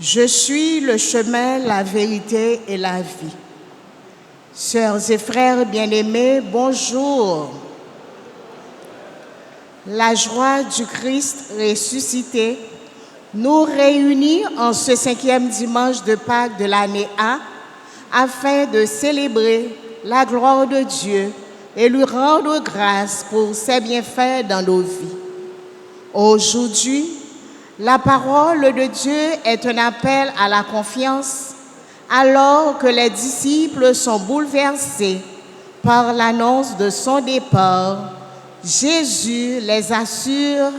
Je suis le chemin, la vérité et la vie. Sœurs et frères bien-aimés, bonjour. La joie du Christ ressuscité nous réunit en ce 5e dimanche de Pâques de l'année A afin de célébrer la gloire de Dieu et lui rendre grâce pour ses bienfaits dans nos vies. Aujourd'hui, la parole de Dieu est un appel à la confiance alors que les disciples sont bouleversés par l'annonce de son départ. Jésus les assure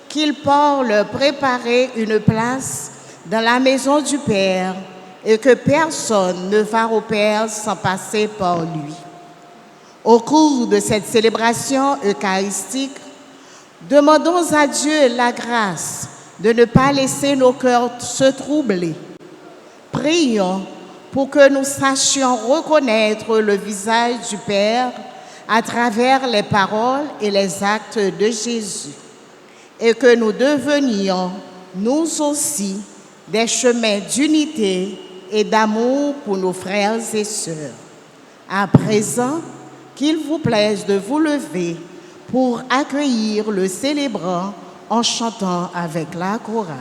qu'il part leur préparer une place dans la maison du Père et que personne ne va au Père sans passer par lui. Au cours de cette célébration eucharistique, demandons à Dieu la grâce de ne pas laisser nos cœurs se troubler. Prions pour que nous sachions reconnaître le visage du Père à travers les paroles et les actes de Jésus et que nous devenions, nous aussi, des chemins d'unité et d'amour pour nos frères et sœurs. À présent, qu'il vous plaise de vous lever pour accueillir le célébrant en chantant avec la chorale.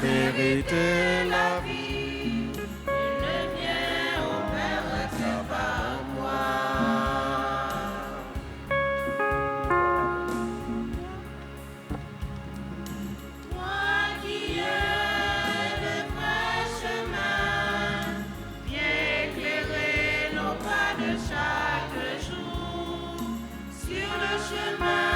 Vérité, la vie, il ne vient au Père que par moi. Toi qui es le vrai chemin, viens éclairer nos pas de chaque jour sur le chemin.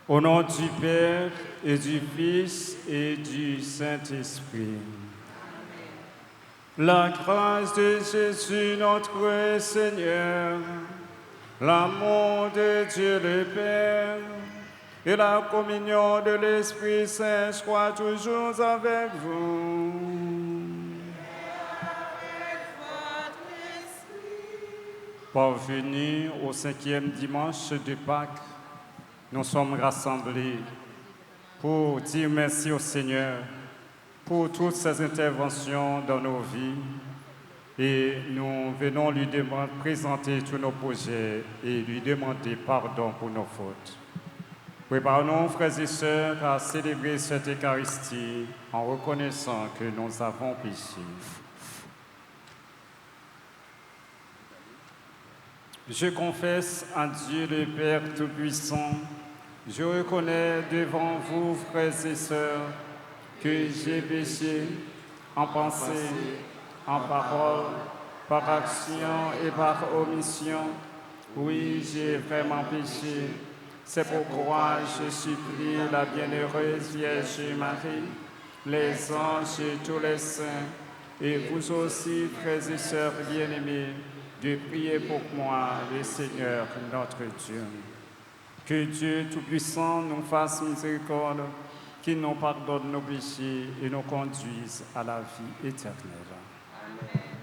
Au nom du Père et du Fils et du Saint-Esprit. La grâce de Jésus notre Seigneur, l'amour de Dieu le Père et la communion de l'Esprit Saint soient toujours avec vous. Parvenus au 5e dimanche de Pâques, nous sommes rassemblés pour dire merci au Seigneur pour toutes ses interventions dans nos vies et nous venons lui présenter tous nos projets et lui demander pardon pour nos fautes. Préparons-nous, frères et sœurs, à célébrer cette Eucharistie en reconnaissant que nous avons péché. Je confesse à Dieu le Père Tout-Puissant, je reconnais devant vous, frères et sœurs, que j'ai péché en pensée, en parole, par action et par omission. Oui, j'ai vraiment péché. C'est pourquoi je supplie la bienheureuse Vierge Marie, les anges et tous les saints, Et vous aussi, frères et sœurs bien-aimés, de prier pour moi, le Seigneur, notre Dieu. Que Dieu Tout-Puissant nous fasse miséricorde, qu'il nous pardonne nos péchés et nous conduise à la vie éternelle. Amen.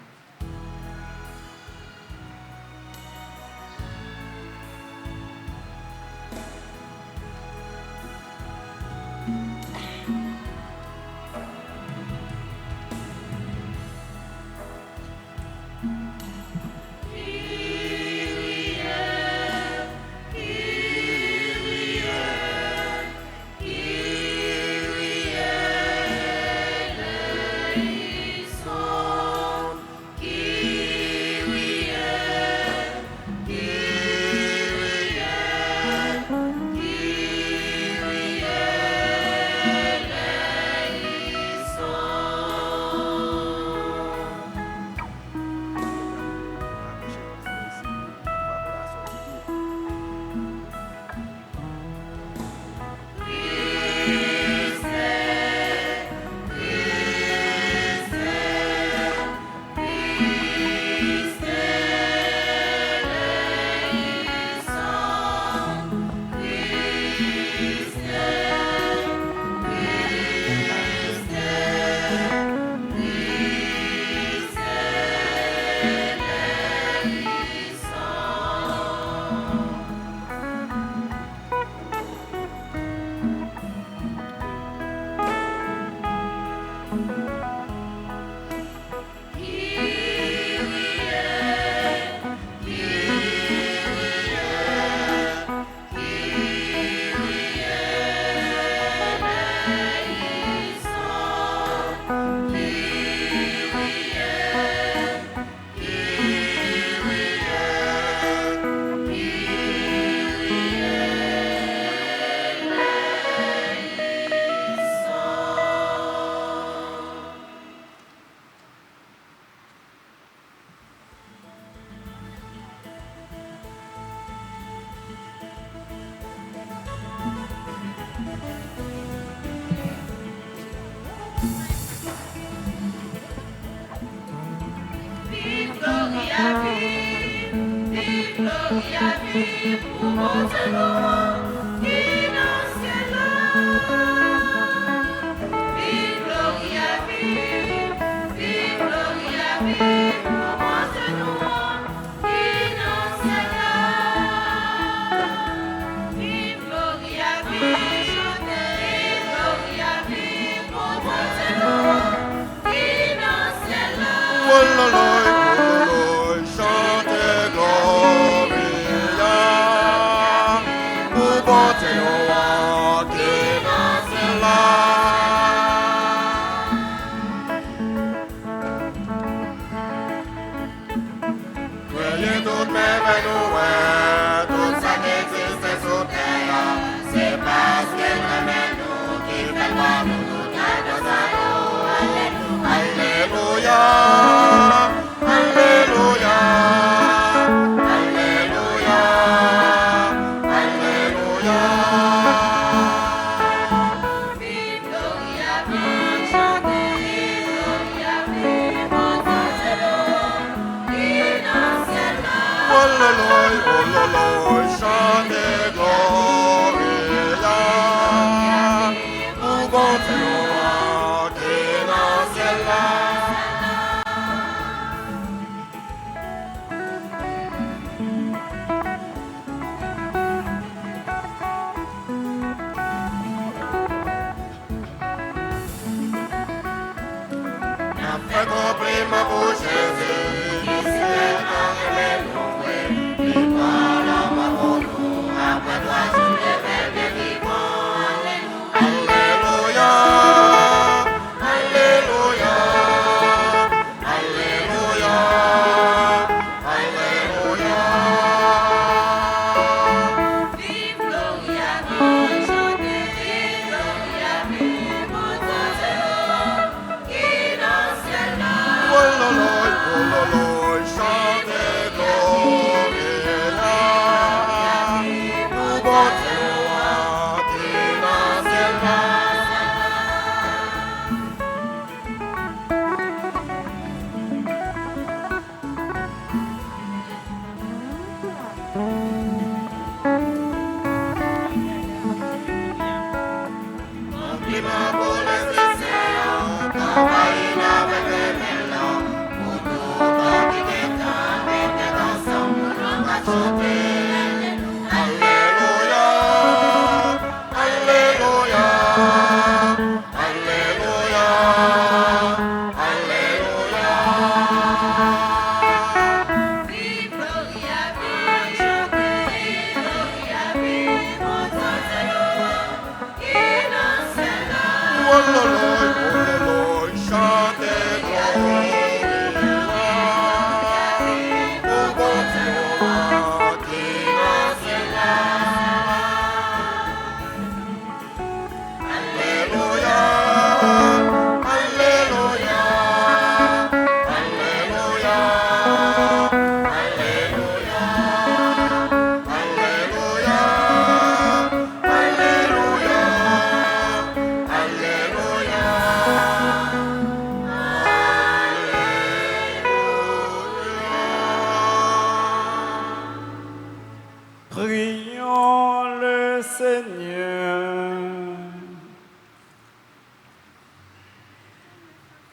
Prions le Seigneur.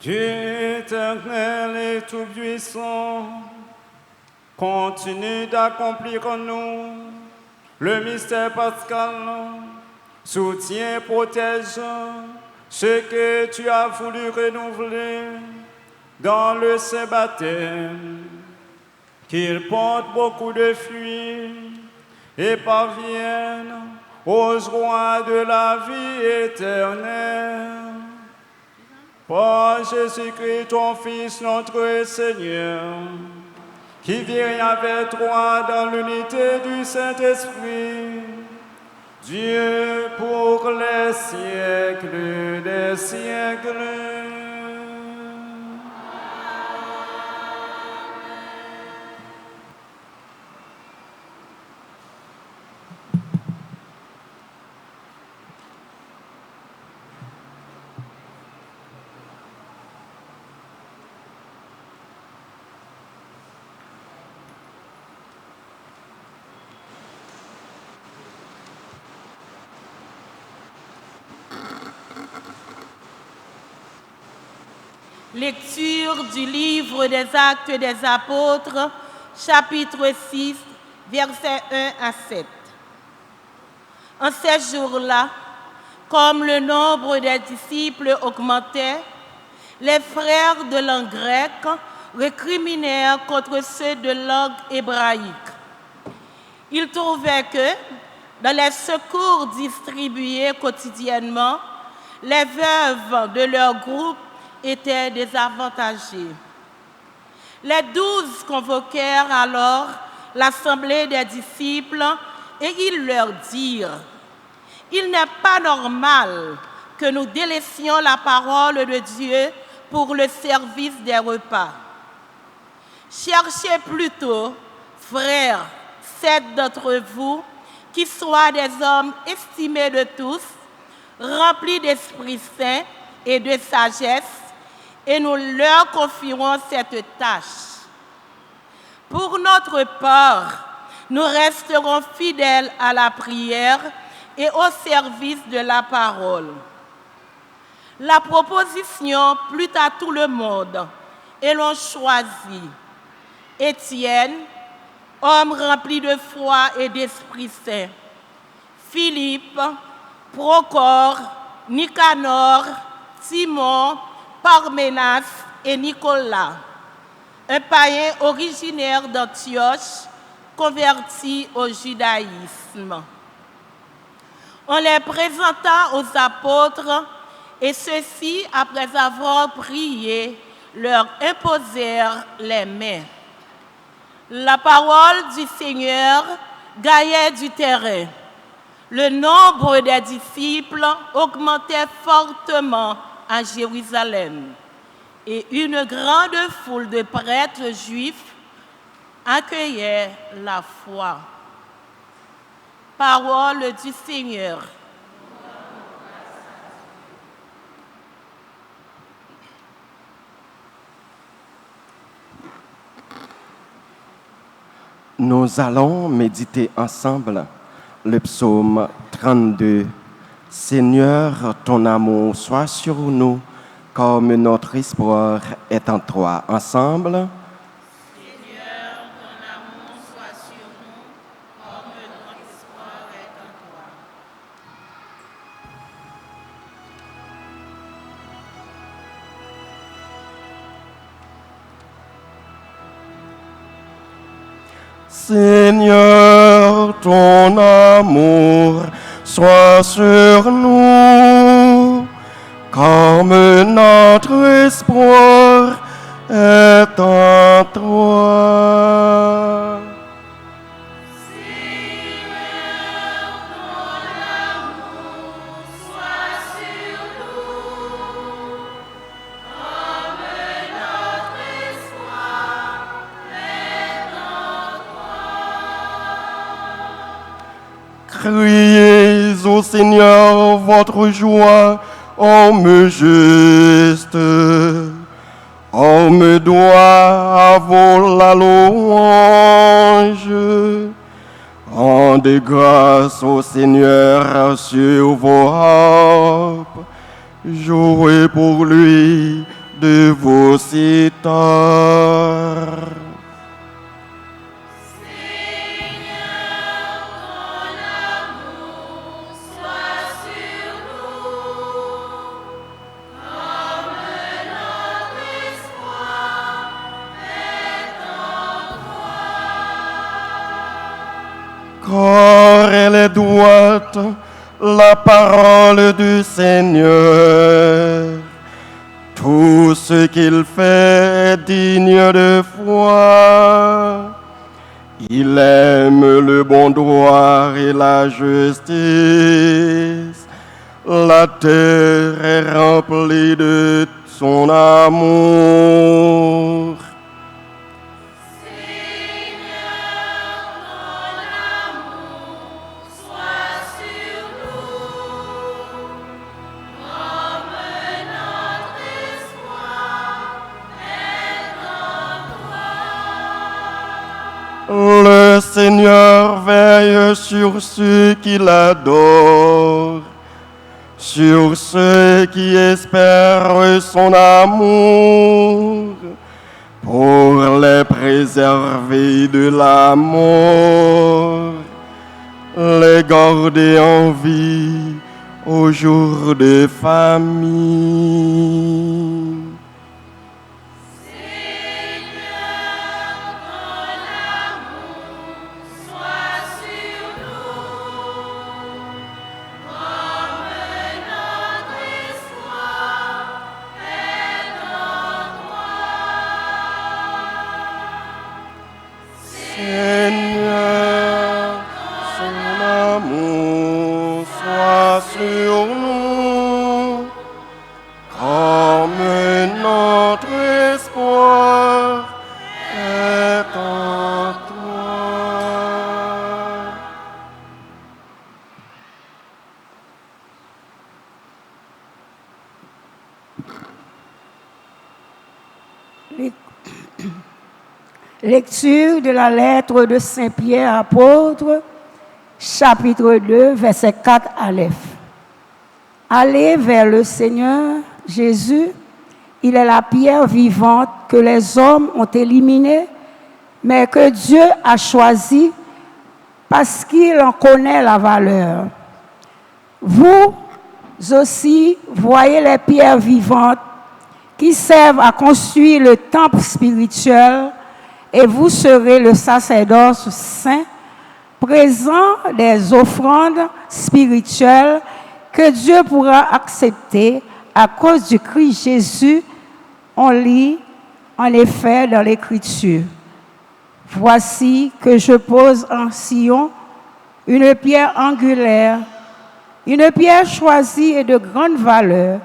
Dieu éternel et tout-puissant, continue d'accomplir en nous le mystère pascal, soutiens, protège ce que tu as voulu renouveler dans le saint baptême, qu'il porte beaucoup de fruits et parvienne aux joies de la vie éternelle. Par Jésus-Christ, ton Fils, notre Seigneur, qui vit avec toi dans l'unité du Saint-Esprit, Dieu pour les siècles des siècles. Lecture du livre des Actes des Apôtres, chapitre 6, versets 1 à 7. En ces jours-là, comme le nombre des disciples augmentait, les frères de langue grecque récriminèrent contre ceux de langue hébraïque. Ils trouvaient que, dans les secours distribués quotidiennement, les veuves de leur groupe étaient désavantagés. Les 12 convoquèrent alors l'assemblée des disciples et ils leur dirent : « Il n'est pas normal que nous délaissions la parole de Dieu pour le service des repas. Cherchez plutôt, frères, 7 d'entre vous qui soient des hommes estimés de tous, remplis d'Esprit Saint et de sagesse, et nous leur confierons cette tâche. Pour notre part, nous resterons fidèles à la prière et au service de la parole. » La proposition plut à tout le monde et l'on choisit Étienne, homme rempli de foi et d'Esprit Saint, Philippe, Procore, Nicanor, Simon, Parménas et Nicolas, un païen originaire d'Antioche, converti au judaïsme. On les présenta aux apôtres et ceux-ci, après avoir prié, leur imposèrent les mains. La parole du Seigneur gagnait du terrain. Le nombre des disciples augmentait fortement à Jérusalem et une grande foule de prêtres juifs accueillait la foi. Parole du Seigneur. Nous allons méditer ensemble le psaume 32. Seigneur, ton amour soit sur nous, comme notre espoir est en toi. Ensemble. Seigneur, ton amour soit sur nous, Seigneur, ton amour soit sur nous, comme notre espoir est en toi. Criez au Seigneur votre joie, homme juste. Homme doit avoir la louange. Rendez grâce au Seigneur sur vos harpes. Jouez pour lui de vos cithars. Car elle est droite, la parole du Seigneur. Tout ce qu'il fait est digne de foi. Il aime le bon droit et la justice. La terre est remplie de son amour. Le Seigneur veille sur ceux qui l'adorent, sur ceux qui espèrent son amour, pour les préserver de la mort, les garder en vie au jour de famine. Seigneur, son amour soit sur nous, comme notre espoir est en toi. Lecture de la lettre de Saint Pierre apôtre, chapitre 2, verset 4 Aleph. Allez vers le Seigneur Jésus, il est la pierre vivante que les hommes ont éliminée, mais que Dieu a choisie parce qu'il en connaît la valeur. Vous aussi voyez les pierres vivantes qui servent à construire le temple spirituel, et vous serez le sacerdoce saint, présent des offrandes spirituelles que Dieu pourra accepter à cause du Christ Jésus. On lit en effet dans l'Écriture. Voici que je pose en Sion une pierre angulaire, une pierre choisie et de grande valeur.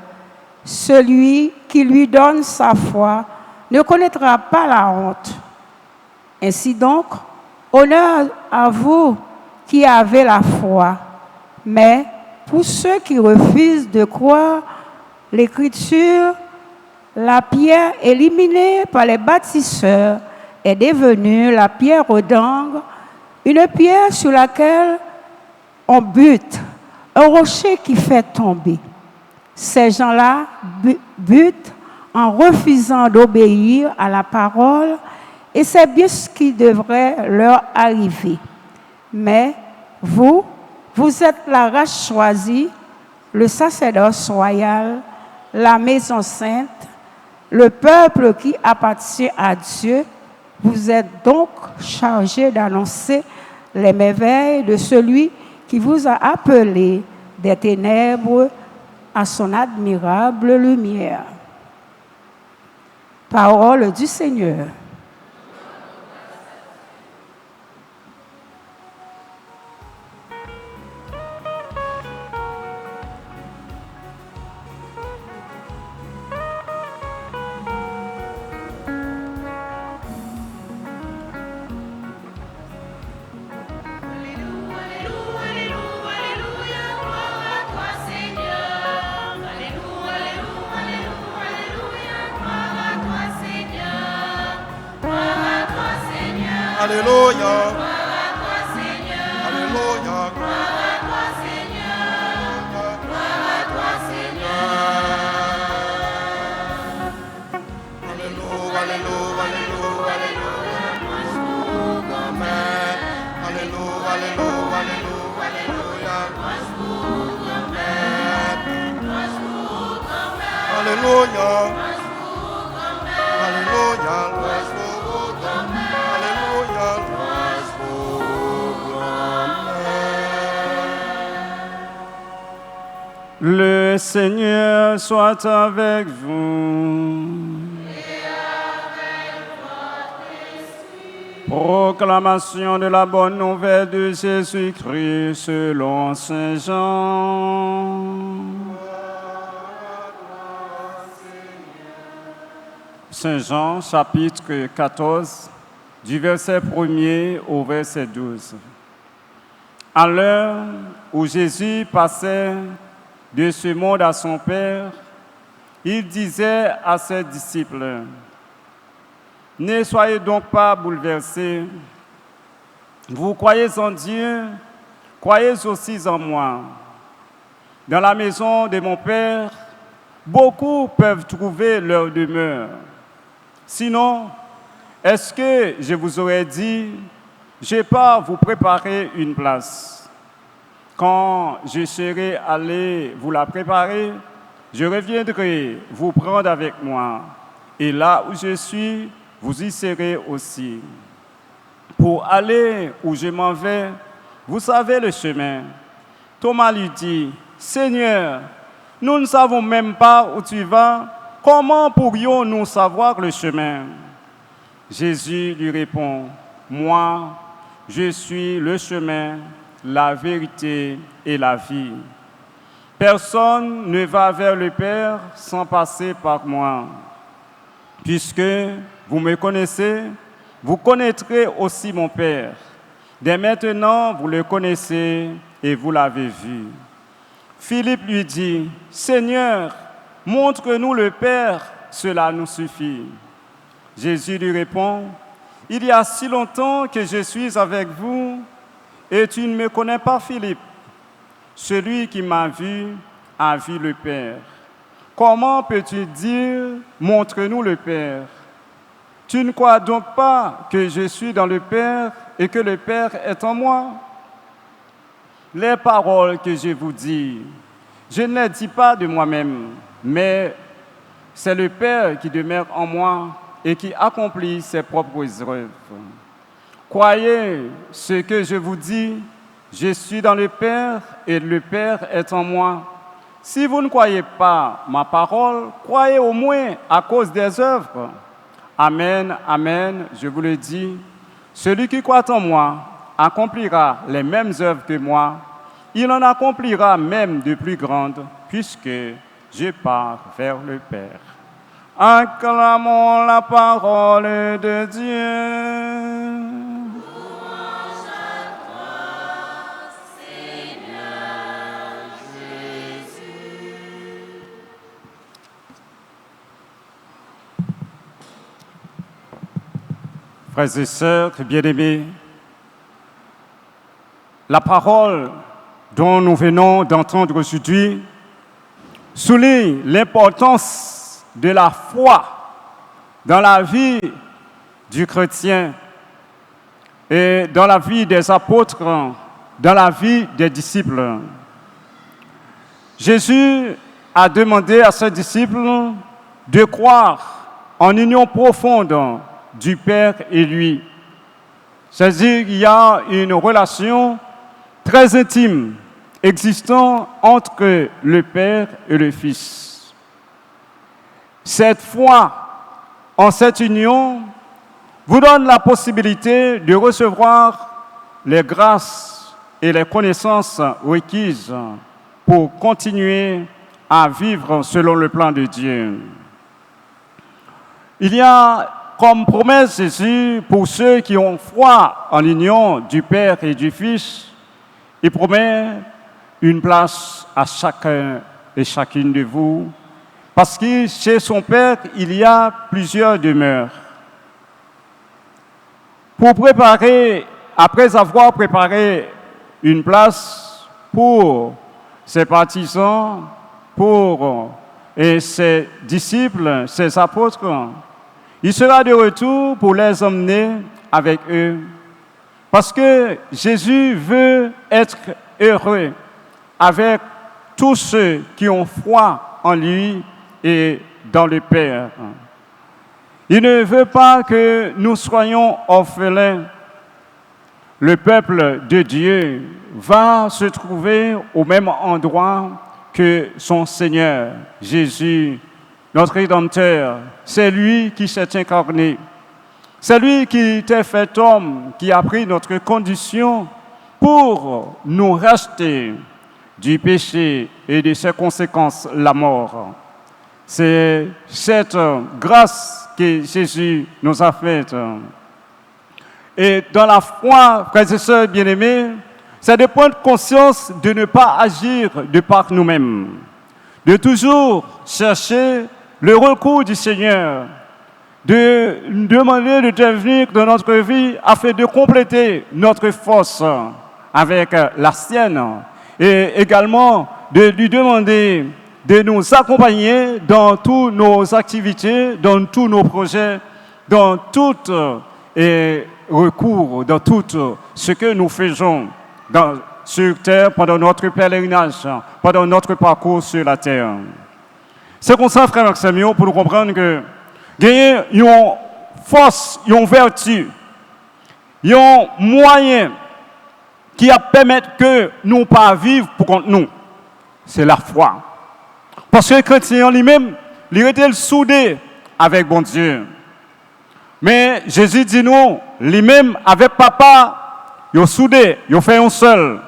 Celui qui lui donne sa foi ne connaîtra pas la honte. Ainsi donc, honneur à vous qui avez la foi. Mais pour ceux qui refusent de croire l'Écriture, la pierre éliminée par les bâtisseurs est devenue la pierre aux d'angle, une pierre sur laquelle on bute, un rocher qui fait tomber. Ces gens-là butent en refusant d'obéir à la parole, et c'est bien ce qui devrait leur arriver. Mais vous êtes la race choisie, le sacerdoce royal, la maison sainte, le peuple qui appartient à Dieu. Vous êtes donc chargés d'annoncer les merveilles de celui qui vous a appelé des ténèbres à son admirable lumière. Parole du Seigneur. Alléluia. Alléluia. Alléluia. Le Seigneur soit avec vous. Proclamation de la bonne nouvelle de Jésus-Christ selon Saint Jean. Saint Jean, chapitre 14, du verset 1er au verset 12. À l'heure où Jésus passait de ce monde à son Père, il disait à ses disciples, « Ne soyez donc pas bouleversés. Vous croyez en Dieu, croyez aussi en moi. Dans la maison de mon Père, beaucoup peuvent trouver leur demeure. Sinon, est-ce que je vous aurais dit, je pars vous préparer une place? Quand je serai allé vous la préparer, je reviendrai vous prendre avec moi. Et là où je suis, vous y serez aussi. Pour aller où je m'en vais, vous savez le chemin. » Thomas lui dit, « Seigneur, nous ne savons même pas où tu vas. Comment pourrions-nous savoir le chemin? » Jésus lui répond, « Moi, je suis le chemin, la vérité et la vie. Personne ne va vers le Père sans passer par moi. Puisque vous me connaissez, vous connaîtrez aussi mon Père. Dès maintenant, vous le connaissez et vous l'avez vu. » Philippe lui dit, « Seigneur, montre-nous le Père, cela nous suffit. » Jésus lui répond, « Il y a si longtemps que je suis avec vous, et tu ne me connais pas, Philippe. Celui qui m'a vu a vu le Père. Comment peux-tu dire, montre-nous le Père? Tu ne crois donc pas que je suis dans le Père et que le Père est en moi? Les paroles que je vous dis, je ne les dis pas de moi-même, mais c'est le Père qui demeure en moi et qui accomplit ses propres œuvres. Croyez ce que je vous dis, je suis dans le Père et le Père est en moi. Si vous ne croyez pas ma parole, croyez au moins à cause des œuvres. Amen, amen, je vous le dis, celui qui croit en moi accomplira les mêmes œuvres que moi. Il en accomplira même de plus grandes, puisque je pars vers le Père. Acclamons la parole de Dieu. Frères et sœurs bien-aimés, la parole dont nous venons d'entendre aujourd'hui souligne l'importance de la foi dans la vie du chrétien et dans la vie des apôtres, dans la vie des disciples. Jésus a demandé à ses disciples de croire en union profonde du Père et lui. C'est-à-dire qu'il y a une relation très intime existant entre le Père et le Fils. Cette foi en cette union vous donne la possibilité de recevoir les grâces et les connaissances requises pour continuer à vivre selon le plan de Dieu. Il y a comme promesse Jésus pour ceux qui ont foi en l'union du Père et du Fils. Il promet une place à chacun et chacune de vous, parce que chez son Père, il y a plusieurs demeures. Pour préparer, après avoir préparé une place pour ses partisans, pour ses disciples, ses apôtres, il sera de retour pour les emmener avec eux. Parce que Jésus veut être heureux avec tous ceux qui ont foi en lui et dans le Père. Il ne veut pas que nous soyons orphelins. Le peuple de Dieu va se trouver au même endroit que son Seigneur, Jésus, notre Rédempteur. C'est lui qui s'est incarné. C'est lui qui était fait homme, qui a pris notre condition pour nous racheter du péché et de ses conséquences, la mort. C'est cette grâce que Jésus nous a faite. Et dans la foi, frères et sœurs bien-aimés, c'est de prendre conscience de ne pas agir de par nous-mêmes, de toujours chercher le recours du Seigneur, de demander de devenir dans notre vie afin de compléter notre force avec la sienne et également de lui demander de nous accompagner dans toutes nos activités, dans tous nos projets, dans tout recours, dans tout ce que nous faisons sur terre pendant notre pèlerinage, pendant notre parcours sur la terre. C'est comme ça, frère Maximien, pour nous comprendre que gagner une force, une vertu, un moyen qui a permettre que nous ne pas vivre pour contre nous. C'est la foi. Parce que le chrétien lui-même, il était soudé avec bon Dieu. Mais Jésus dit nous, lui-même avec papa, il est soudé, il fait un seul.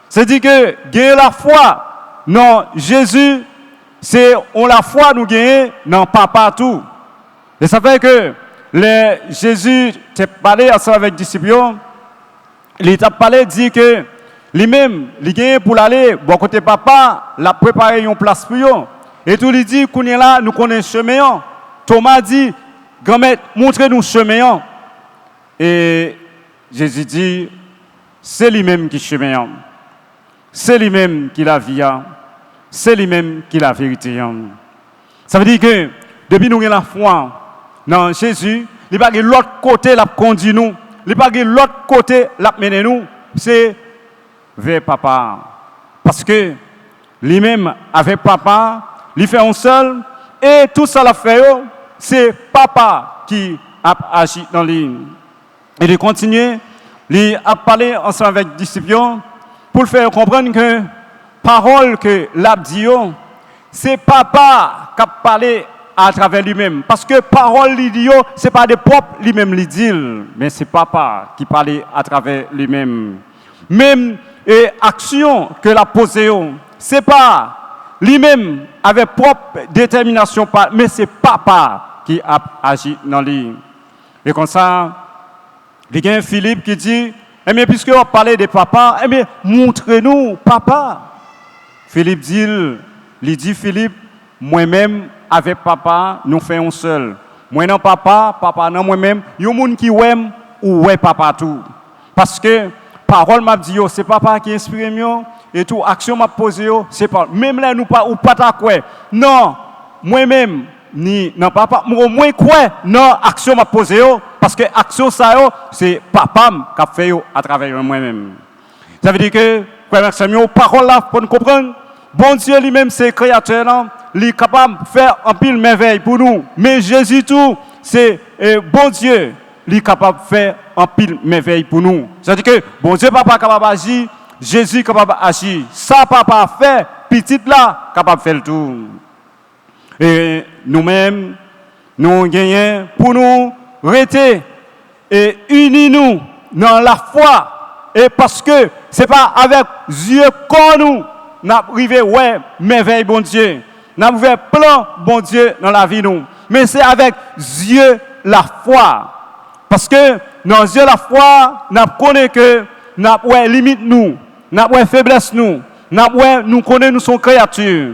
C'est-à-dire que gagner la foi, non, Jésus, c'est on la foi nous gagner, non, papa tout. Et ça fait que Jésus t'a parlé avec les disciples, il t'a parlé, dit que lui-même, il gagne pour aller, bon côté papa, il a préparé une place pour eux. Et tout lui dit, qu'on est là, nous connaissons le chemin. Thomas dit, grand-mère, montrez-nous le chemin. Et Jésus dit, c'est lui-même qui est le chemin. C'est lui-même qui est la vie. C'est lui-même qui est la vérité. Ça veut dire que, depuis nous avons la foi dans Jésus, il n'y a pas de l'autre côté la conduit nous. Il n'y a pas de l'autre côté la mener nous. C'est vers papa. Parce que lui-même, avec papa, il fait un seul. Et tout ça l'a fait, c'est papa qui a agi dans lui. Et de continuer, il a parlé ensemble avec les disciples pour le faire comprendre que parole que l'a dit, c'est papa qui a parlé à travers lui-même. Parce que parole l'idiot, ce n'est pas de propre lui-même l'idylle, mais c'est papa qui parlait à travers lui-même. Même et action que l'a posée, ce n'est pas lui-même avec propre détermination, mais c'est papa qui a agi dans lui. Et comme ça, il y a Philippe qui dit, eh bien, puisque on parlait de papa, eh bien, montrez-nous papa. Philippe dit, Philippe, moi-même, avec papa, nous faisons seul. Moi non papa, papa non moi-même, il y a des gens qui aiment ou ouais papa tout. Parce que parole m'a dit, c'est papa qui inspire mieux, et tout, action m'a posé, c'est pas. Même là, nous pas ou pas ta quoi. Non, moi-même, ni non papa, moi quoi, non, action m'a posé, parce que action ça, c'est papa qui a fait à travers moi-même. Ça veut dire que, frère Samuel, parole là, pour nous comprendre, bon Dieu lui-même, c'est créateur, il est capable de faire un pile merveille pour nous. Mais Jésus tout, c'est bon Dieu, il est capable de faire un pile merveille pour nous. C'est-à-dire que bon Dieu papa capable d'agir, Jésus capable d'agir. Ça papa fait, petit là capable de faire le tout. Et nous-mêmes, nous gagnons pour nous rester et unis nous dans la foi. Et parce que c'est pas avec yeux comme nous, n'a privé ouais merveille bon Dieu, n'a privé plan bon Dieu dans la vie nous, mais c'est avec yeux la foi. Parce que dans yeux la foi, n'a connaît que n'a ouais limite nous, n'a ouais faiblesse nous, n'a ouais nous connaît nous sommes créatures.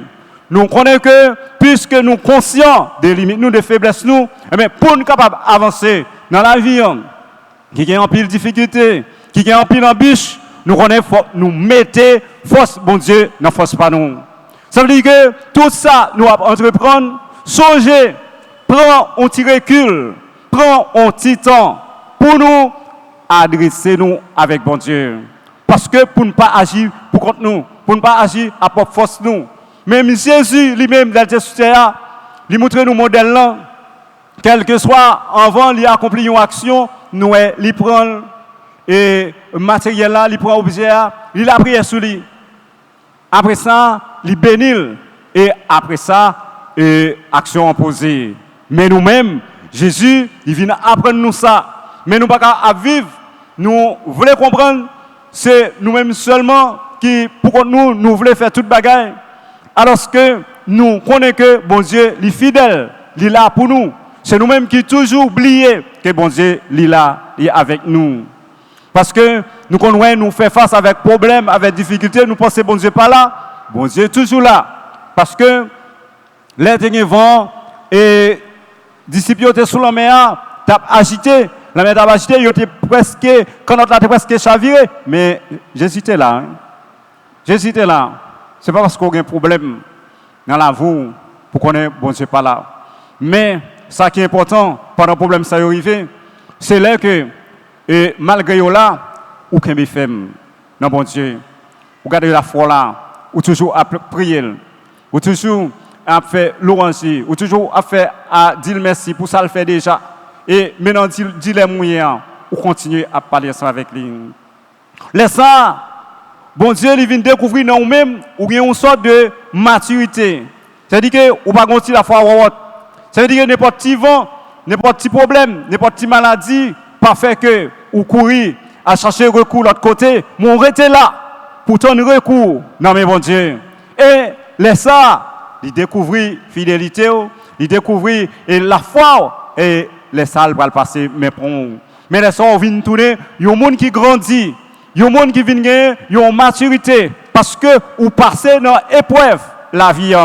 Nous connaissons que, puisque nous sommes conscients des limites, nous, des faiblesses, nous, eh pour nous capables d'avancer dans la vie, qui a en pile difficulté, qui a en pile embûche, nous connaissons, nous mettons force, bon Dieu, dans force pas nous. Ça veut dire que tout ça, nous allons entreprendre, songer, prendre un petit recul, prendre un petit temps pour nous adresser nous avec bon Dieu. Parce que pour ne pas agir pour contre nous, pour ne pas agir à propre force nous. Même Jésus lui-même, dans le terre, il montre nous modèle là, quel que soit avant, il accomplit une action, nous il prend et matériel là, il prend objet là, il a prié sur lui. Après ça, il bénit et après ça, action posée. Mais nous-mêmes, Jésus, il vient apprendre nous ça. Mais nous pas à vivre, nous voulons comprendre, c'est nous-mêmes seulement qui, pour nous voulons faire toute bagaille. Alors que nous connaissons que bon Dieu est fidèle, il est là pour nous. C'est nous-mêmes qui toujours oublié que bon Dieu est là, il est avec nous. Parce que nous connaissons, nous faisons face avec problèmes, avec difficultés, nous pensons que bon Dieu n'est pas là. Bon Dieu est toujours là. Parce que les derniers vents et disciples étaient sous la mer, t'as agité. La mer t'a agité, il était presque, quand on était presque chaviré. Mais Jésus était là. Jésus était là. Ce n'est pas parce qu'on a un problème dans la vie pour qu'on ait bon Dieu pas là. Mais ce qui est important pendant le problème ça arrive, c'est là que et malgré là, ou qu'on fait dans bon Dieu, ou garder la foi là, ou toujours à prier, ou toujours à faire l'orange, ou toujours à faire à dire merci pour ça le fait déjà. Et maintenant dit les moyens, ou continuer à parler ça avec lui. Laisse ça. Bon Dieu, il vient découvrir dans nous-mêmes ou bien une sorte de maturité. C'est-à-dire que ou pas gonti la foi ou autre. Ça veut dire que n'importe petit vent, n'importe petit problème, n'importe petite maladie, pas fait que ou courir à chercher recours de l'autre côté, mais on reste là pour ton recours dans mes bon Dieu. Et laisse ça, il découvrir fidélité, il découvrir la foi et laisse ça va le passer mais pour nous. Mais laisse ça on vient tourner, il y a un monde qui grandit. Il y a un monde qui vient gagner une maturité parce que vous passez dans l'épreuve la vie.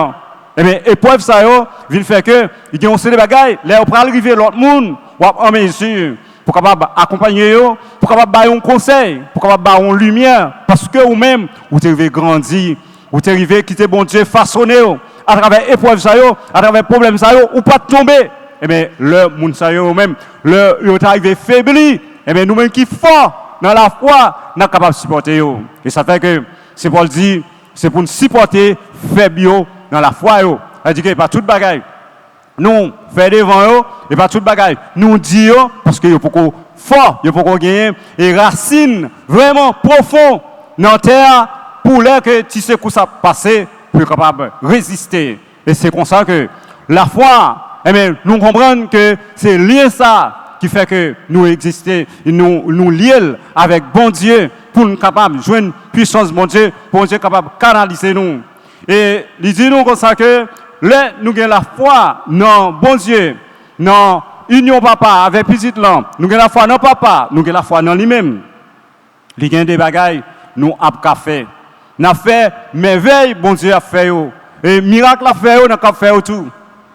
Et bien, l'épreuve, ça vient faire que il y a des bagailles, là, on peut arriver l'autre monde, en mesure, pour capable accompagner, pour capable donner un conseil, pour capable donner une lumière, parce que vous-même, vous êtes arrivé grandir, vous êtes arrivé quitter bon Dieu, façonner, à travers l'épreuve, à travers le problème, ou pas tomber. Et bien, le monde, ça même, vous êtes arrivé faibli, et bien, nous-mêmes qui fort, dans la foi, nous sommes capables de supporter. Et ça fait que, c'est pour le dire, c'est pour nous supporter faible dans la foi. C'est-à-dire que pas toute bagaille. Nous faisons devant et pas toute bagaille. Nous disons, parce qu'il y a beaucoup fort, il y a beaucoup gagner, et racines vraiment profondes dans la terre pour que tu sais que ça passe, pour être capable de résister. Et c'est comme ça que la foi, eh bien, nous comprenons que c'est lié ça qui fait que nous existons, nous lions avec bon Dieu pour nous capables de jouer une puissance bon Dieu, pour Dieu capable de canaliser nous. Et il dit nous comme ça que là, nous avons la foi dans bon Dieu, dans union papa avec petit là, nous avons la foi dans papa, nous avons la foi dans lui-même. Il y a des bagailles, nous avons fait. Nous avons fait merveille, bon Dieu a fait. Et miracle a fait, nous avons fait tout.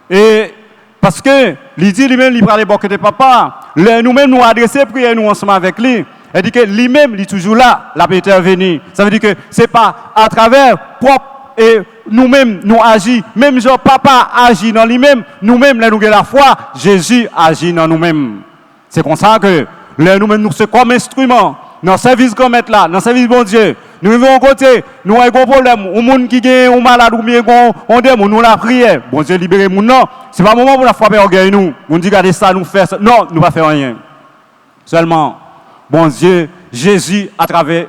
Et parce que, il dit lui-même, il parle de papa, nous-mêmes nous adresser prier nous ensemble avec lui. Il dit que lui-même, il est toujours là, la paix est venue. Ça veut dire que ce n'est pas à travers propre et nous-mêmes, nous agissons. Même genre papa agit dans lui-même, nous-mêmes, nous avons la foi, Jésus agit dans nous-mêmes. C'est comme ça que nous-mêmes, nous sommes comme instrument dans le service qu'on met là, dans le service bon Dieu, nous vivons à côté, nous avons un problème, un monde qui est un malade ou bien un démon, nous la prière. Bon Dieu, libérez nous. Non, ce n'est pas le moment pour la frapper orgueil nous. On dit, regardez ça, nous faire ça. Non, nous ne pas faire rien. Seulement, bon Dieu, Jésus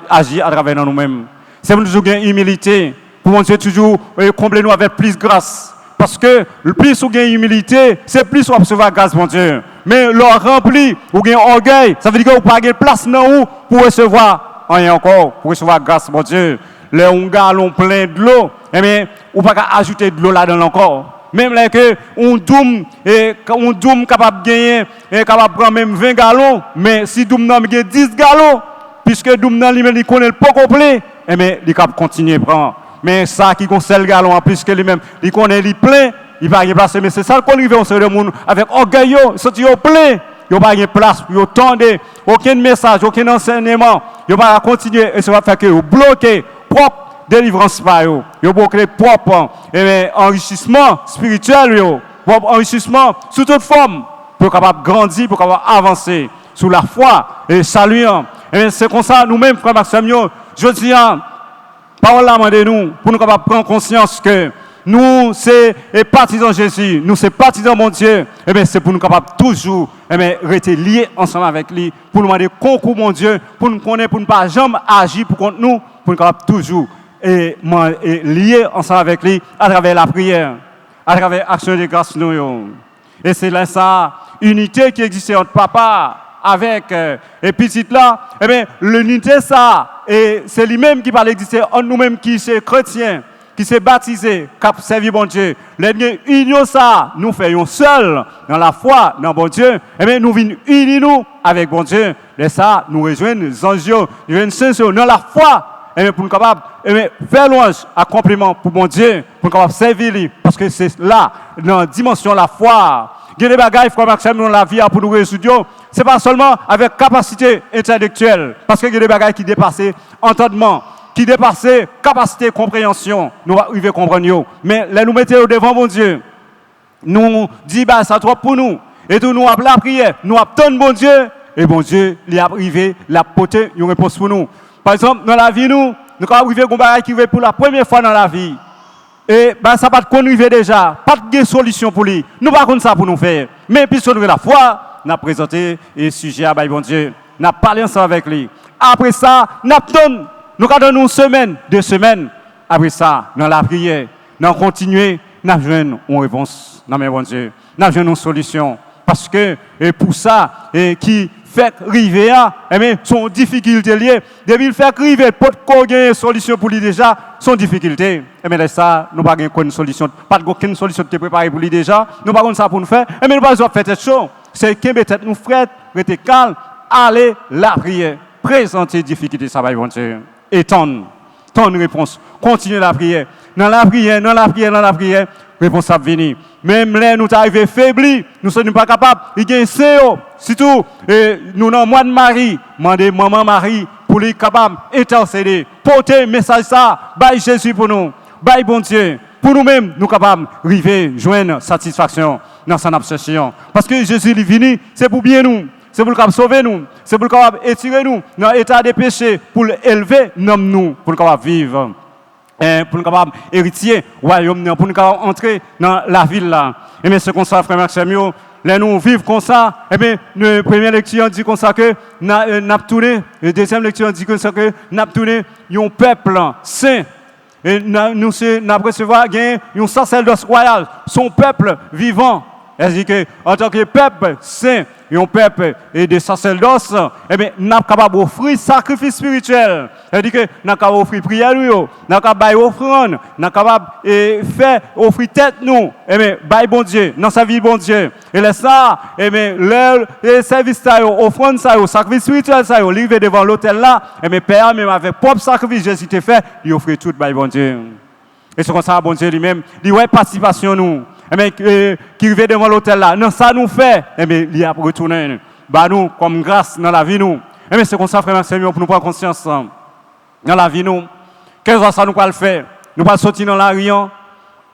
agit à travers nous-mêmes. C'est pour nous toujours gagner humilité, pour bon Dieu toujours combler nous avec plus grâce. Parce que le plus on gagne humilité, c'est plus on recevoir grâce, mon Dieu. Mais leur rempli, ou gagne orgueil, ça veut dire que vous n'avez pas de place dans vous pour recevoir rien encore, pour recevoir grâce, mon Dieu. Les galons plein de l'eau, eh bien, ou pas ajouter de l'eau là-dedans encore. Même là que on doum capable de gagner, capable de prendre même 20 gallons, mais si doum n'a gagne 10 gallons, puisque doum n'a lui-même il connaît le pas complet, eh bien, il capable continuer prendre. Mais ça qui concerne le galon, en plus que lui-même, il connaît il plein, il va y placer. Mais c'est ça qu'on arrive au sein de monde avec orgueil, ils sont plein. Il n'y a pas de place pour attendre aucun message, aucun enseignement. Il n'y a pas continuer et ça va faire que vous bloquez propre délivrance par vous. Vous bloquez propre enrichissement spirituel, propre enrichissement sous toute forme pour capable grandir, pour capable avancer sous la foi et saluant. Et c'est comme ça nous-mêmes, frère Maxime, je dis, parole là de nous pour nous capables prendre conscience que nous c'est partisans de Jésus, nous c'est partisans de mon Dieu. Et bien c'est pour nous capables toujours rester liés ensemble avec lui, pour nous demander concours mon Dieu, pour nous connaître, pour ne pas jamais agir pour contre nous, pour nous capables toujours liés ensemble avec lui à travers la prière, à travers l'action de grâce nous. Et c'est là ça, unité qui existe entre papa avec et petite là, eh bien l'unité ça, et c'est lui-même qui va exister en nous-mêmes qui sommes chrétiens, qui s'est baptisé, qui a servi bon Dieu. L'union ça, nous faisons seuls dans la foi, dans bon Dieu. Eh bien, nous venons unir nous avec bon Dieu. Et ça, nous rejoignons les anges, nous rejoignons saints dans la foi. Eh bien, pour nous capables, faire louange, accomplissement pour bon Dieu, pour nous capables servir lui, parce que c'est là, dans la dimension de la foi. Il y a des bagailles, frère Maxime, dans la vie pour nous résoudre. Ce n'est pas seulement avec capacité intellectuelle, parce qu'il y a des bagailles qui dépassent entendement, qui dépassent capacité de compréhension. Nous arrivons à comprendre. Mais là, nous mettons devant mon Dieu. Nous disons, bah, ça trop pour nous. Et tout, nous avons la prière, nous attendons bon Dieu. Et bon Dieu, il a arrivé, il a porté une réponse pour nous. Par exemple, dans la vie, nous avons arrivé à un bagage qui arrive pour la première fois dans la vie. Et ben, ça va pas de déjà, pas de solution pour lui. Nous pas ça pour nous faire. Mais puisque nous avons la foi, nous avons présenté le sujet à bon Dieu. Nous avons parlé ensemble avec lui. Après ça, nous avons une semaine, 2 semaines. Après ça, dans la prière, nous avons continué, nous avons une réponse. Non mais bon Dieu, nous avons une solution. Parce que pour ça, qui fait arriver son difficulté liée. Depuis le fait arriver, pas de solution pour lui déjà, son difficulté. Et bien ça, nous n'avons pas une solution, pas aucune solution qui est préparée pour lui déjà. Nous n'avons pas ça pour nous faire. Et bien nous n'avons pas fait cette chose. C'est que peut-être nous frères, rester calme, aller la prière, présenter difficulté, ça va bon Dieu. Et tendre réponse, continuer la prière. Dans la prière, réponse va venir. Même là, nous arrivons faiblis, nous ne sommes pas capables. Il y a un CEO, surtout, nous dans le mois de Marie, demandez maman Marie pour les capables d'intercéder, porter le message ça, bye Jésus pour nous, bye bon Dieu. Pour nous-mêmes, nous capables d'arriver, joindre satisfaction dans son obsession. Parce que Jésus est venu, c'est pour bien nous. C'est pour le sauver nous, c'est pour le étirer nous dans l'état des péchés, pour l'élever nous, pour le vivre. Pour nous capables héritier royaume, pour nous capables entrer dans la ville là. Et bien c'est comme ça, frère Maxime, là nous vivons comme ça. Et bien, la première lecture dit comme ça que n'a tourné, la deuxième lecture dit comme ça que n'a tourné un peuple saint. Et nous avons recevoir un sacerdoce royal, son peuple vivant. C'est-à-dire qu'en tant que peuple saint, et un peuple et des sacerdoces, eh bien, nous sommes capables d'offrir sacrifice spirituel. C'est-à-dire que nous sommes capables d'offrir prière, nous sommes capables d'offrir, nous sommes capables de faire offrir tête nous, eh bien, bail bon Dieu, dans sa vie bon Dieu. Et là, ça, eh bien, le service, offrande, sacrifice spirituel, livré devant l'autel là, eh bien, Père, même avec propre sacrifice, Jésus t'a fait, il offre tout, bail bon Dieu. Et c'est comme ça, bon Dieu lui-même, il ouais participation nous. Eh bien, qui arrive devant l'hôtel là, non, ça nous fait, eh bien, il y a retourné, bah nous, comme grâce dans la vie nous. Eh bien, c'est comme ça, frère Maxime, pour nous prendre conscience dans la vie nous. Qu'est-ce que ça nous va le faire? Nous allons sortir dans la rien,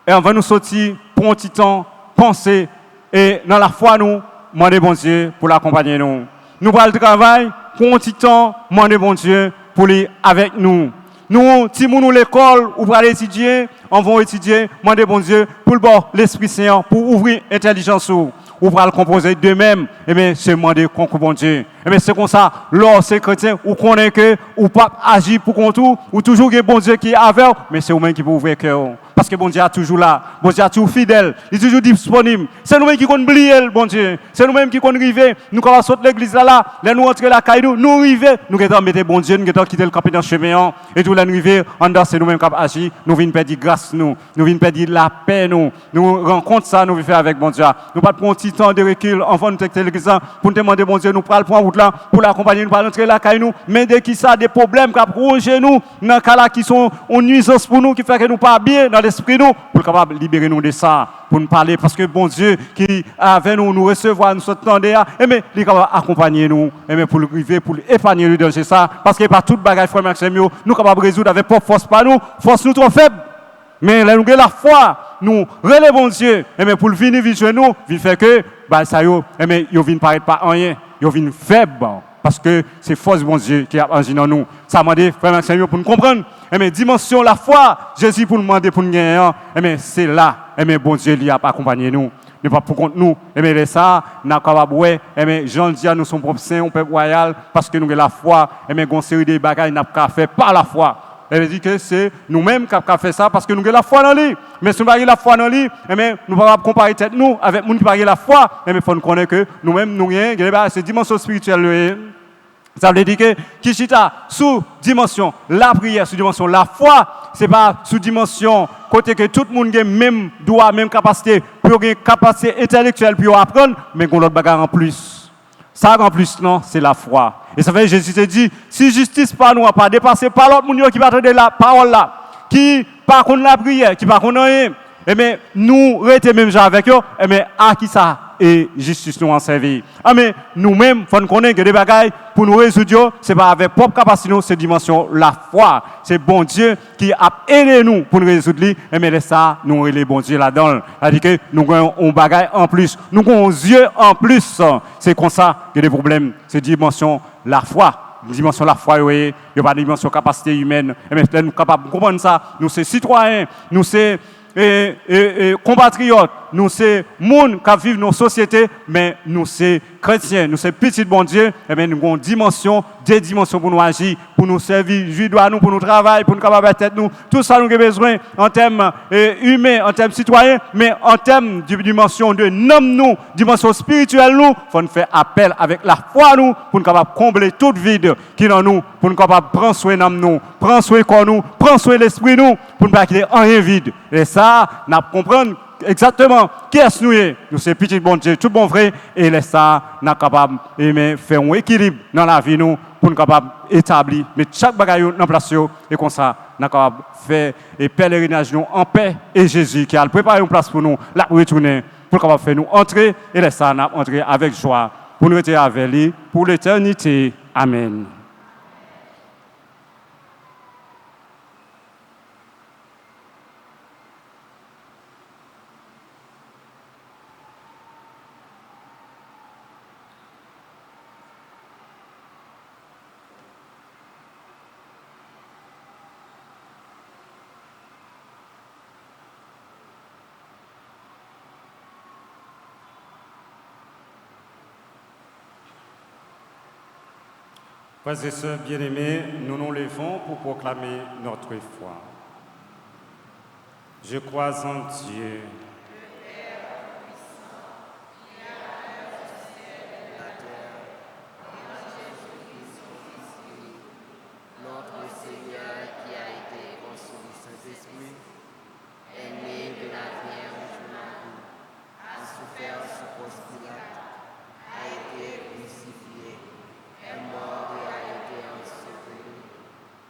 et on va nous sortir pour un petit temps, penser, et dans la foi nous, demander bon Dieu pour l'accompagner nous. Nous allons le travail, qu'on un petit temps, demander bon Dieu pour aller avec nous. Nous, si nous l'école, ou pour aller étudier, on va étudier, demander bon Dieu pour le bon l'Esprit Saint, pour ouvrir l'intelligence ou pour le composer d'eux-mêmes, et bien c'est demander qu'on bon Dieu. Et bien c'est comme ça, lorsque c'est chrétien, ou connaît que, ou pas agir pour qu'on tout, ou toujours que bon Dieu qui est avec, mais c'est vous-même qui peut ouvrir le cœur. Parce que bon Dieu est toujours là, bon Dieu est toujours fidèle, il est toujours disponible. C'est nous-mêmes qui comptons oublier, bon Dieu. C'est nous-mêmes qui comptons arriver. Nous, quand on saute l'église là, nous rentrons la caille, nous arrivons, nous allons mettre bon Dieu, nous allons quitter le capitaine chemin, et tout là, nous arrivons, en dedans, c'est nous-mêmes qui agissons, nous venons perdre grâce, nous venons perdre la paix, nous rencontrons ça, nous venons faire avec bon Dieu. Nous pas prendre un petit temps de recul, avant nous quitter l'église pour nous demander bon Dieu, nous prenons le point route là, pour l'accompagner, nous pas rentrer la caille, nous, mais dès qu'il y a des problèmes qui approchent nous, dans le cas là, qui sont en nuisance pour nous, qui fait que nous pas bien dans l'esprit, nous, pour capable libérer nous de ça, pour nous parler, parce que bon Dieu qui avait nous recevoir, nous s'attendait à, mais il est capable d'accompagner nous, pour le river, pour épargner le danger ça, parce que pas toute bagaille frère Maxime, nous capable de résoudre avec pas force pas nous, force nous trop faible. Mais là nous avons la foi, nous relevons Dieu, pour le venir vivre nous, il fait que ça yo, yo vient paraître pas rien, yo vient faible. Parce que c'est force bon Dieu qui a agi dans nous. Ça m'a dit, frère Maxime, pour nous comprendre. Dimension la foi, Jésus pour nous demander pour nous gagner, c'est là, bon Dieu lui a accompagné nous. Ne pas pour contre nous. Ça, nous sommes capables, Jean dit, nous sommes propres saints, on peut royal, parce que nous avons la foi, une série de bagages, nous avons fait par la foi. Elle dit que c'est nous-mêmes qui avons fait ça parce que nous avons la foi dans lui. Mais si nous n'avons pas la foi dans lui, nous ne pouvons pas comparer tête nous avec les gens qui n'ont pas la foi. Il faut nous connaître que nous-mêmes, nous avons cette dimension spirituelle. Ça veut dire que Kishita, sous dimension la prière, sous dimension la foi, ce n'est pas sous dimension côté que tout le monde a même droit, même capacité, pour une capacité intellectuelle pour apprendre, mais qu'on a l'autre bagarre en plus. Ça en plus, non, c'est la foi. Et ça fait Jésus te dit, si justice par nous n'a pas dépassé par l'autre monde qui va attendre la parole là, qui par contre la prière, qui par contre rien, mais nous restons même avec eux, mais à qui ça et justice nous en servir. Mais nous-mêmes, il faut nous connaître que des bagailles pour nous résoudre, ce n'est pas avec propre capacité, c'est dimension la foi. C'est bon Dieu qui a aidé nous pour nous résoudre, mais ça, nous les bon Dieu là-dedans. C'est-à-dire que nous avons un bagage en plus, nous avons des yeux en plus. C'est comme ça qu'il y a des problèmes. C'est dimension la foi. Dimension la foi, il n'y a pas de dimension capacité humaine. Mais nous sommes capables de comprendre ça. Nous sommes citoyens, nous sommes compatriotes, nous sommes monde qui vivent dans nos sociétés, mais nous sommes chrétiens, nous sommes petits bon Dieu, et bien nous avons une dimension, des dimensions pour nous agir, pour nous servir, jouer à nous, pour nous travailler, pour nous capables de tête nous. Tout ça nous avons besoin en termes humains, en termes citoyens, mais en termes de dimension de nous, dimension spirituelle nous, il faut nous faire appel avec la foi nous, pour nous capables de combler toute vide qui est dans nous, pour nous capables de prendre soin de nous, prendre soin de corps nous, prendre soin de l'esprit nous, pour ne pas qu'il y ait rien vide. Et ça, nous comprenons exactement qui est-ce nous. Nous sommes petits bon Dieu, tout bon vrai, et laisse ça, nous sommes capables de faire un équilibre dans la vie nous, pour nous capables d'établir, mettre chaque bagaille dans place, et comme ça, nous sommes capables de faire et pèlerinage nous en paix, et Jésus qui a préparé une place pour nous, la retourner, pour capable faire nous entrer, et laisse ça, nous entrer avec joie, pour nous être avec lui, pour l'éternité. Amen. Frères et sœurs bien-aimés, nous nous levons pour proclamer notre foi. Je crois en Dieu, notre Seigneur qui a été conçu du Saint-Esprit, est né de la Vierge Marie, a souffert sous Ponce Pilate, a été crucifié, est mort et a été enseveli,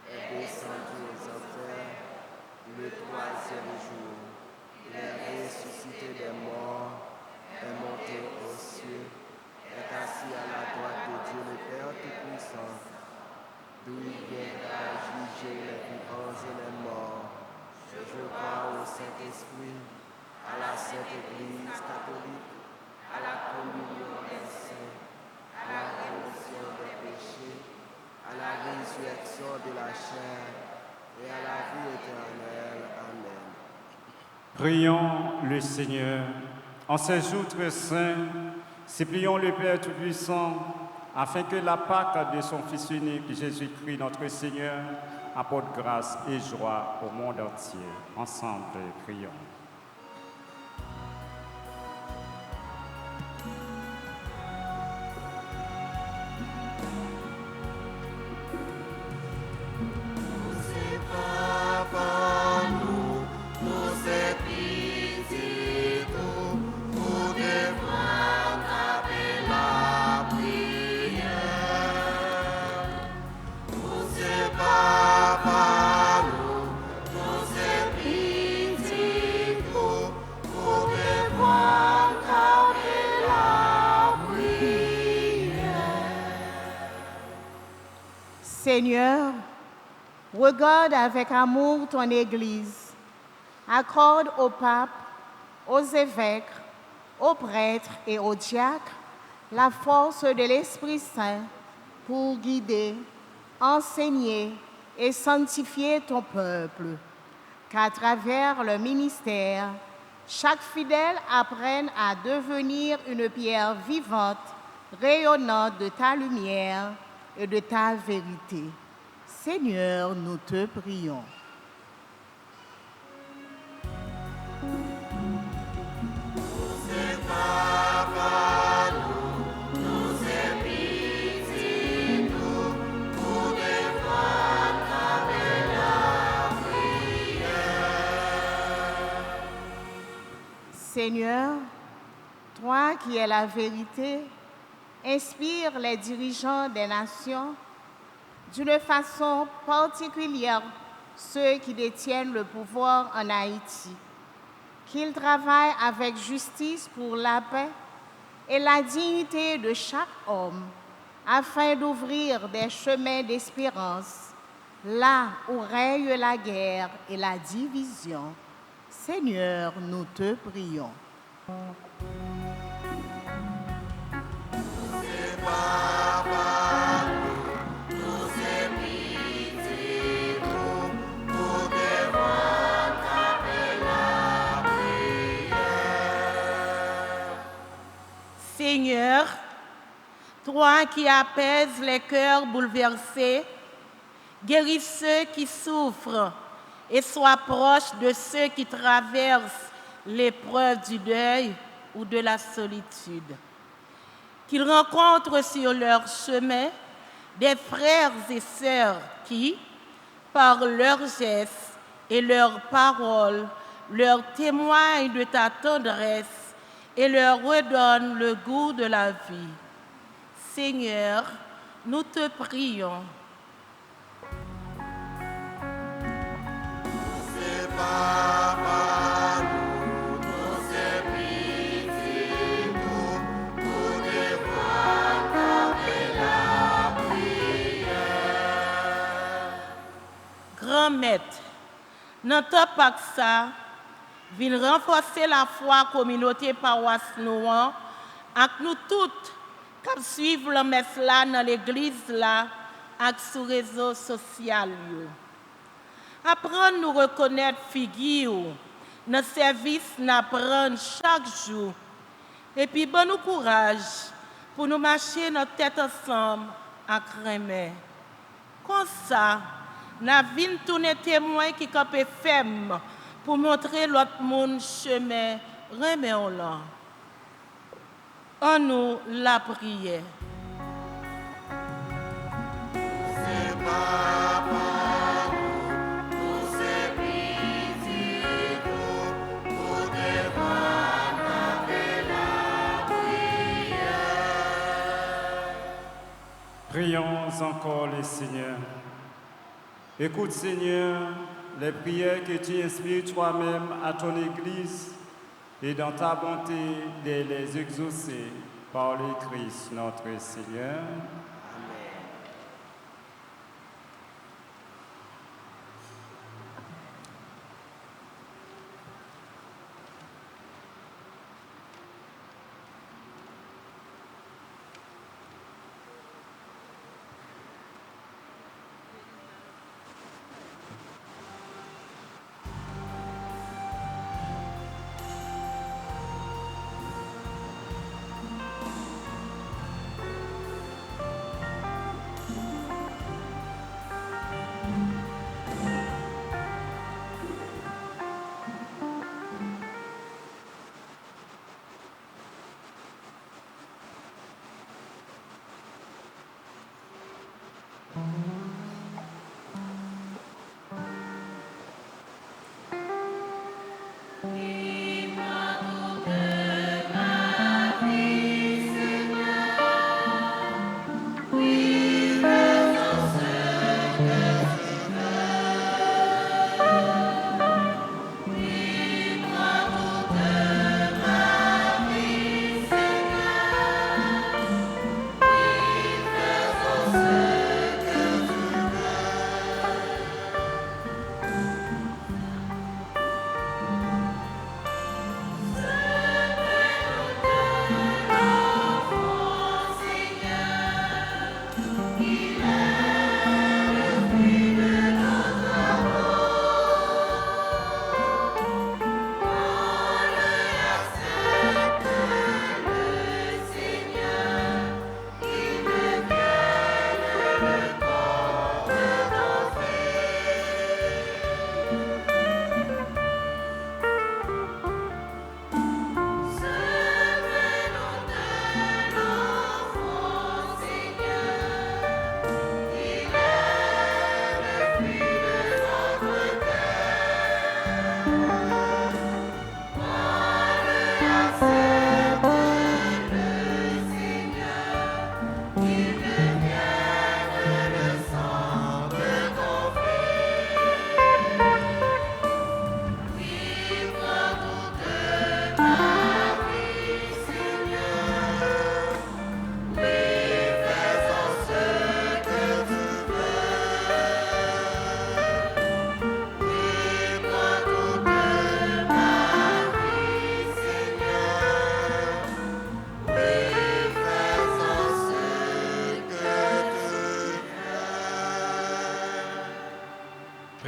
est descendu aux enfers, le troisième jour, il est ressuscité Prions le Seigneur. En ces jours très saints, supplions le Père Tout-Puissant afin que la Pâque de son Fils unique, Jésus-Christ, notre Seigneur, apporte grâce et joie au monde entier. Ensemble, prions. Seigneur, regarde avec amour ton Église. Accorde au pape, aux évêques, aux prêtres et aux diacres la force de l'Esprit Saint pour guider, enseigner et sanctifier ton peuple. Qu'à travers le ministère, chaque fidèle apprenne à devenir une pierre vivante, rayonnante de ta lumière et de ta vérité. Seigneur, nous te prions. Seigneur, toi qui es la vérité, inspire les dirigeants des nations, d'une façon particulière ceux qui détiennent le pouvoir en Haïti, qu'ils travaillent avec justice pour la paix et la dignité de chaque homme, afin d'ouvrir des chemins d'espérance là où règne la guerre et la division. Seigneur, nous te prions. Seigneur, toi qui apaises les cœurs bouleversés, guéris ceux qui souffrent et sois proche de ceux qui traversent l'épreuve du deuil ou de la solitude. Qu'ils rencontrent sur leur chemin des frères et sœurs qui, par leurs gestes et leurs paroles, leur témoignent de ta tendresse et leur redonnent le goût de la vie. Seigneur, nous te prions. Grand Maître, dans ta Paxa, vient renforcer la foi communauté paroisse noire, avec nous toutes qui suivons la messe là dans l'église là, avec sur les réseaux sociaux. Apprendre à nous reconnaître figure dans le service n'apprendre chaque jour. Et puis bon nous courage pour nous marcher notre tête ensemble à crémer. Comme ça, nous avons tourner témoin qui campent ferme pour montrer l'autre monde chemin remet là. En nous la prière. Prions encore le Seigneur. Écoute, Seigneur, les prières que tu inspires toi-même à ton Église et dans ta bonté de les exaucer par le Christ notre Seigneur.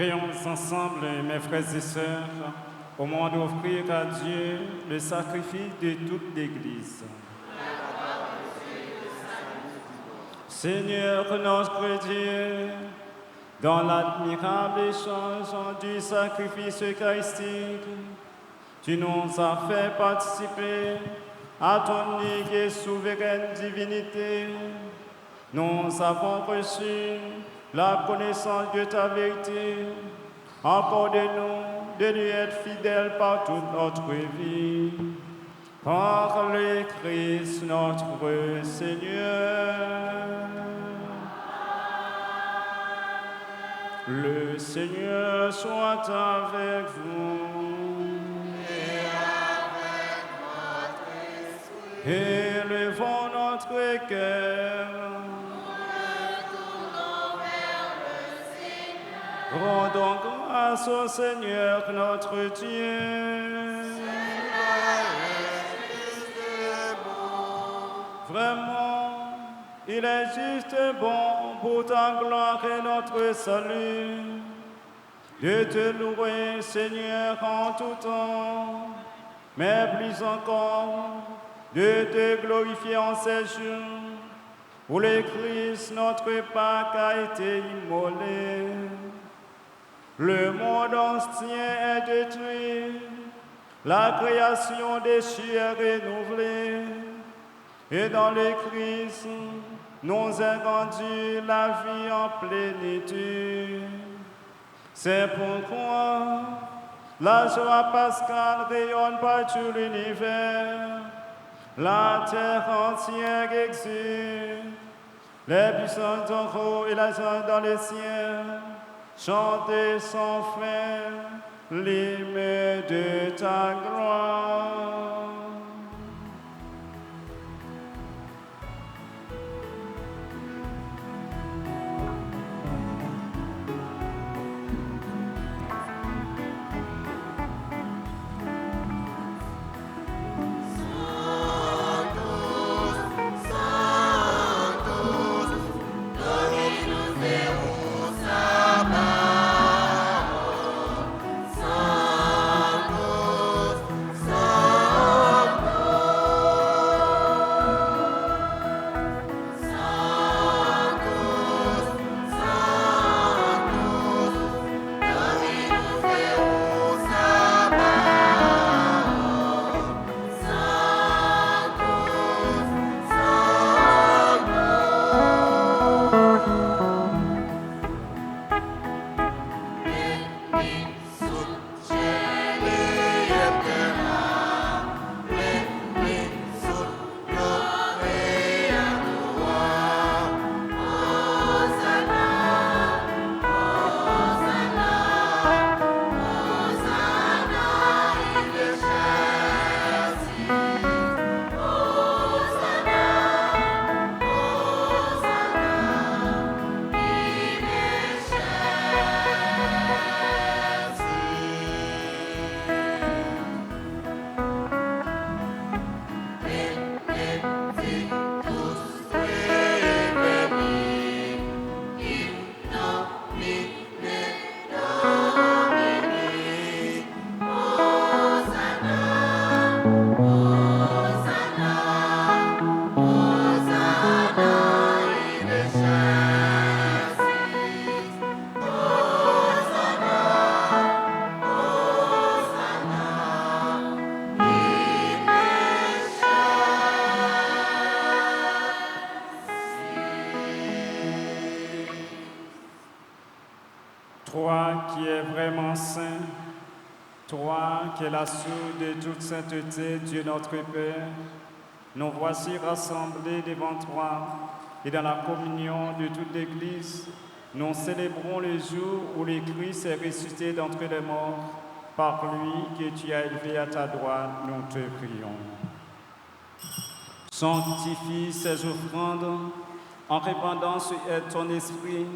Prions ensemble, mes frères et sœurs, au moment d'offrir à Dieu le sacrifice de toute l'Église. Seigneur notre Dieu, dans l'admirable échange du sacrifice eucharistique, tu nous as fait participer à ton unique et souveraine divinité. Nous avons reçu la connaissance de ta vérité. Accorde-nous de lui être fidèles par toute notre vie. Par le Christ notre Seigneur. Le Seigneur soit avec vous. Et avec votre esprit. Élevons notre cœur. Rendons grâce au Seigneur notre Dieu. Vraiment, il est juste bon pour ta gloire et notre salut de te louer, Seigneur, en tout temps, mais plus encore de te glorifier en ces jours où le Christ, notre Pâque, a été immolé. Le monde entier est détruit, la création déchue est renouvelée, et dans le Christ nous est rendue la vie en plénitude. C'est pourquoi la joie pascale rayonne par tout l'univers, la terre entière exulte, les puissants en haut et la joie dans les cieux. Chantez sans fin l'hymne de ta gloire. Toi qui es vraiment saint, toi qui es la source de toute sainteté, Dieu notre Père, nous voici rassemblés devant toi et dans la communion de toute l'Église, nous célébrons le jour où le Christ est ressuscité d'entre les morts. Par lui que tu as élevé à ta droite, nous te prions. Sanctifie ces offrandes en répandant sur elles ton esprit,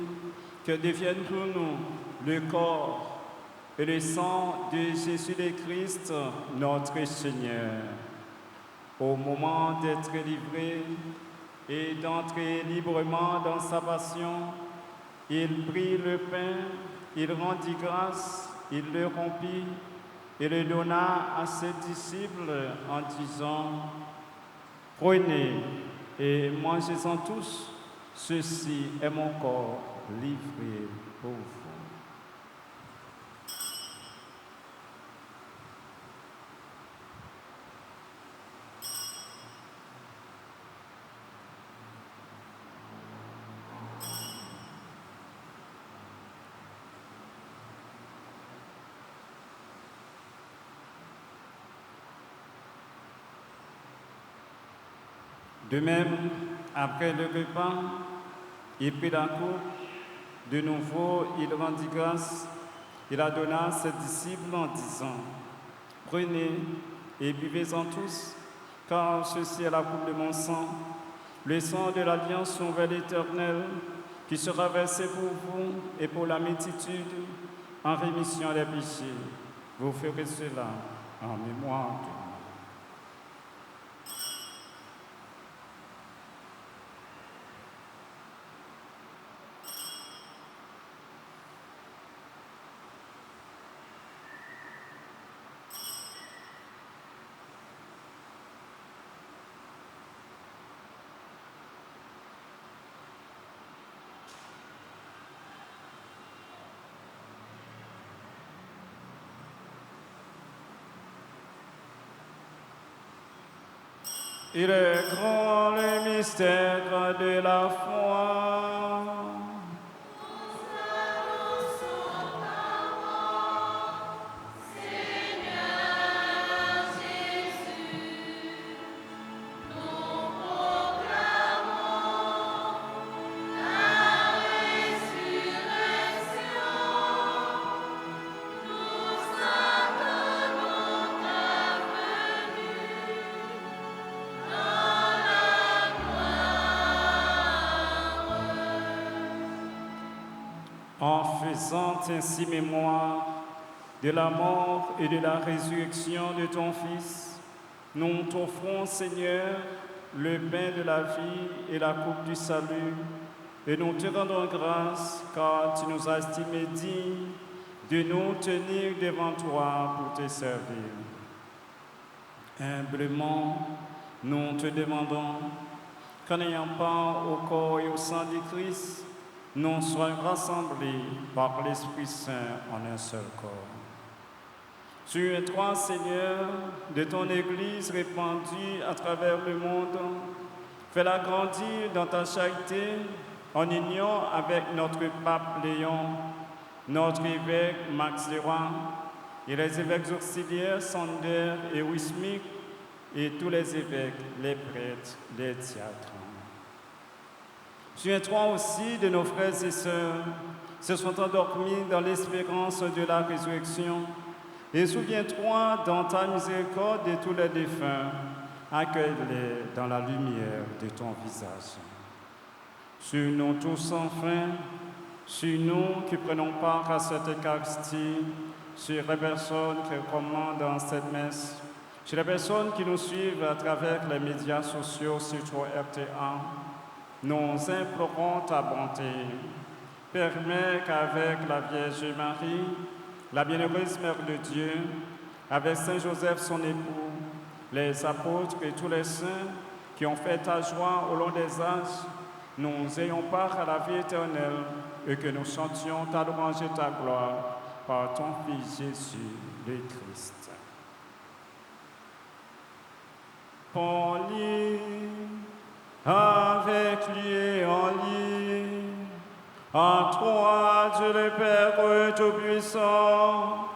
que deviennent pour nous le corps et le sang de Jésus le Christ, notre Seigneur. Au moment d'être livré et d'entrer librement dans sa passion, il prit le pain il rendit grâce, il le rompit et le donna à ses disciples en disant, « Prenez et mangez-en tous, ceci est mon corps livré pour vous. » De même, après le repas, il prit la coupe. De nouveau, il rendit grâce. Il la donna à ses disciples en disant, « Prenez et buvez-en tous, car ceci est la coupe de mon sang, le sang de l'alliance nouvelle éternelle, qui sera versé pour vous et pour la multitude en rémission des péchés. Vous ferez cela en mémoire de moi. » Il est grand le mystère de la foi. En faisant ainsi mémoire de la mort et de la résurrection de ton Fils, nous t'offrons, Seigneur, le pain de la vie et la coupe du salut, et nous te rendons grâce car tu nous as estimés dignes de nous tenir devant toi pour te servir. Humblement, nous te demandons qu'en ayant part au corps et au sang du Christ, nous soyons rassemblés par l'Esprit Saint en un seul corps. Souviens-toi, Seigneur, de ton Église répandue à travers le monde. Fais-la grandir dans ta charité en union avec notre pape Léon, notre évêque Max Leroy et les évêques auxiliaires Sander et Wismik et tous les évêques, les prêtres, les diacres. Souviens-toi aussi de nos frères et sœurs qui se sont endormis dans l'espérance de la résurrection. Et souviens-toi dans ta miséricorde de tous les défunts. Accueille-les dans la lumière de ton visage. Sur nous tous enfin, sur nous qui prenons part à cette Eucharistie, sur les personnes qui commandent dans cette messe, sur les personnes qui nous suivent à travers les médias sociaux, surtout RTA, nous implorons ta bonté. Permets qu'avec la Vierge Marie, la bienheureuse Mère de Dieu, avec Saint Joseph son époux, les apôtres et tous les saints qui ont fait ta joie au long des âges, nous ayons part à la vie éternelle et que nous chantions ta louange et ta gloire par ton Fils Jésus le Christ. En lui, avec lui et en lui, à toi, Dieu le Père Tout-Puissant,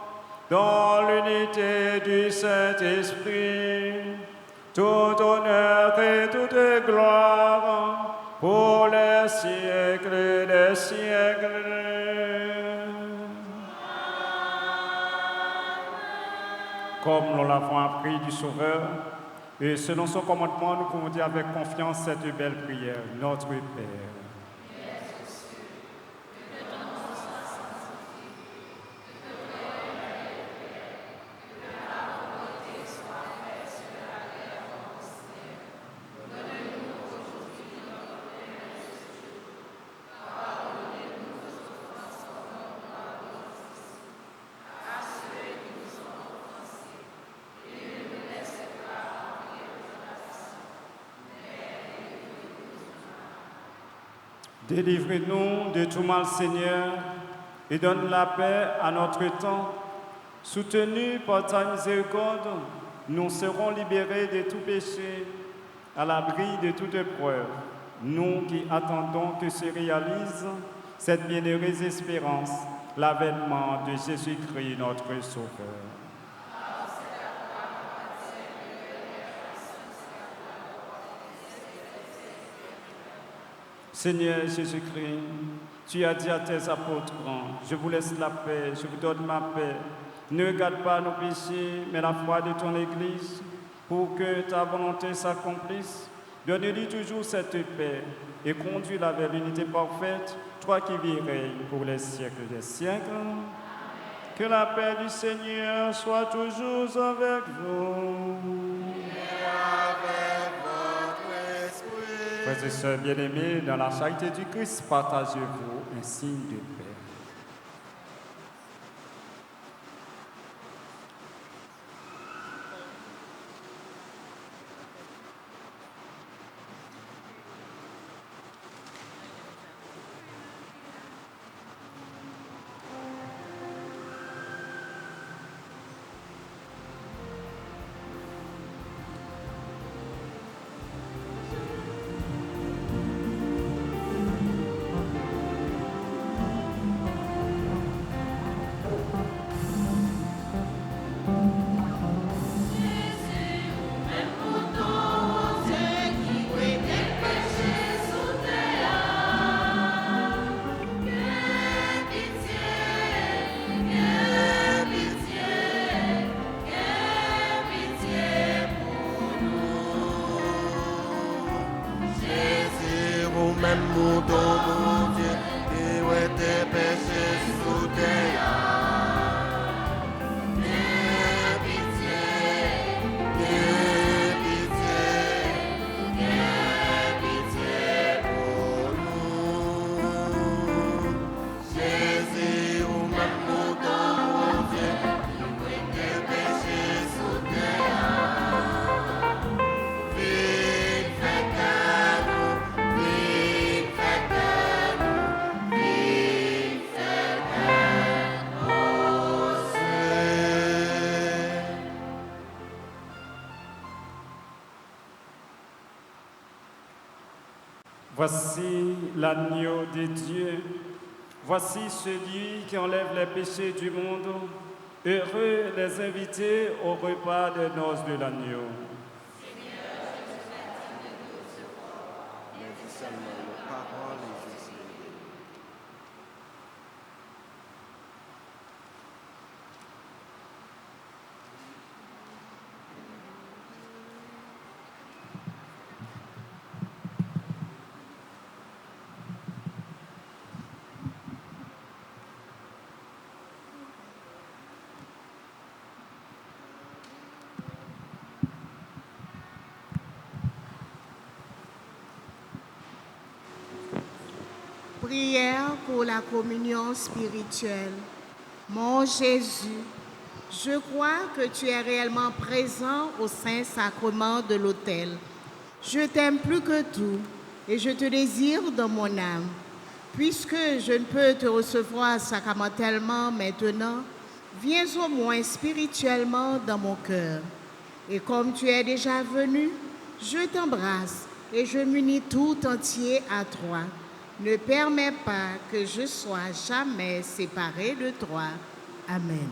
dans l'unité du Saint-Esprit, tout honneur et toute gloire pour les siècles des siècles. Comme nous l'avons appris du Sauveur, et selon son commandement, nous pouvons dire avec confiance cette belle prière, notre Père. Délivre-nous de tout mal, Seigneur, et donne la paix à notre temps. Soutenus par ta miséricorde, nous serons libérés de tout péché, à l'abri de toute épreuve. Nous qui attendons que se réalise cette bienheureuse espérance, l'avènement de Jésus-Christ, notre Sauveur. Seigneur Jésus-Christ, tu as dit à tes apôtres, je vous laisse la paix, je vous donne ma paix. Ne regarde pas nos péchés, mais la foi de ton Église, pour que ta volonté s'accomplisse. Donne-lui toujours cette paix et conduis-la vers l'unité parfaite, toi qui vis et règnes pour les siècles des siècles. Que la paix du Seigneur soit toujours avec vous. Frères et sœurs bien-aimés, dans la charité du Christ, partagez-vous un signe de paix. Voici l'agneau de Dieu. Voici celui qui enlève les péchés du monde. Heureux les invités au repas des noces de l'agneau. Prière pour la communion spirituelle. Mon Jésus, je crois que tu es réellement présent au Saint-Sacrement de l'autel. Je t'aime plus que tout et je te désire dans mon âme. Puisque je ne peux te recevoir sacramentellement maintenant, viens au moins spirituellement dans mon cœur. Et comme tu es déjà venu, je t'embrasse et je m'unis tout entier à toi. Ne permets pas que je sois jamais séparé de toi. Amen.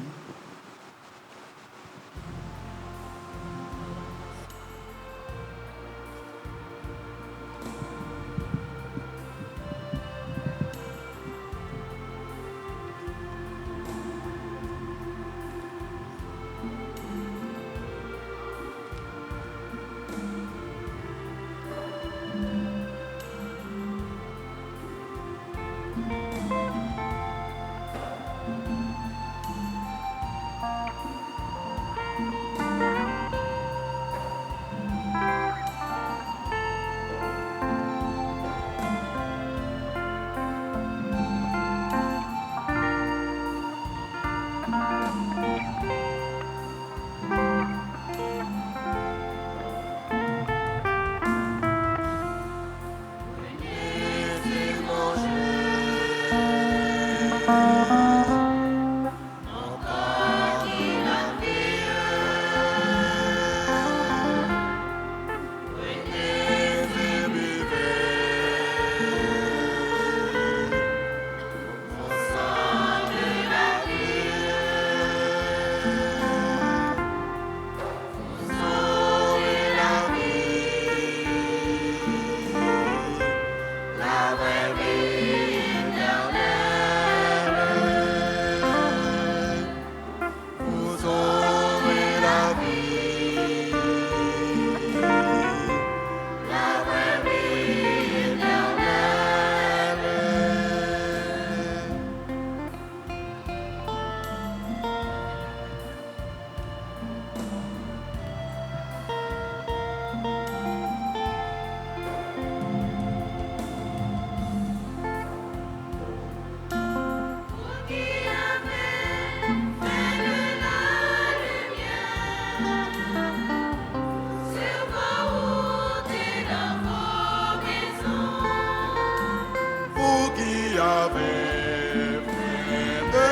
avez fait de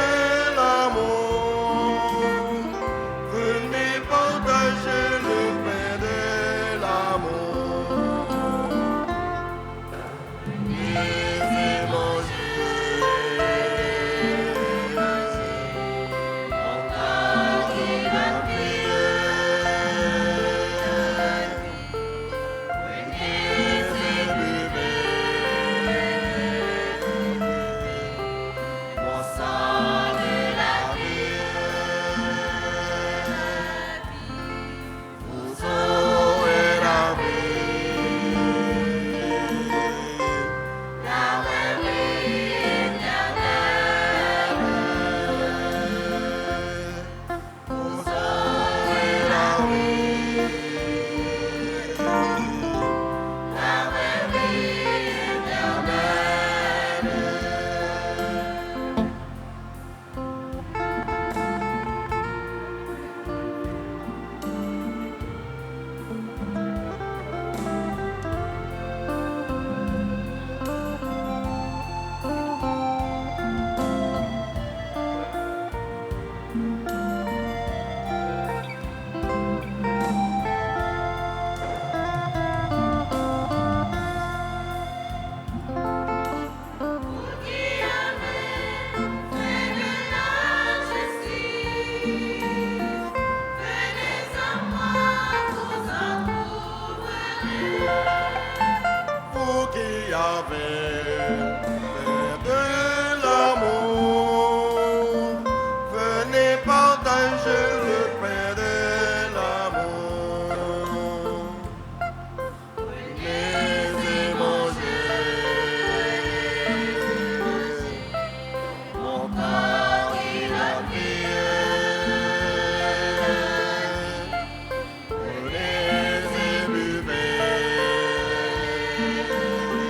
l'amour, venez partager le pain de l'amour. Venez manger, encore il a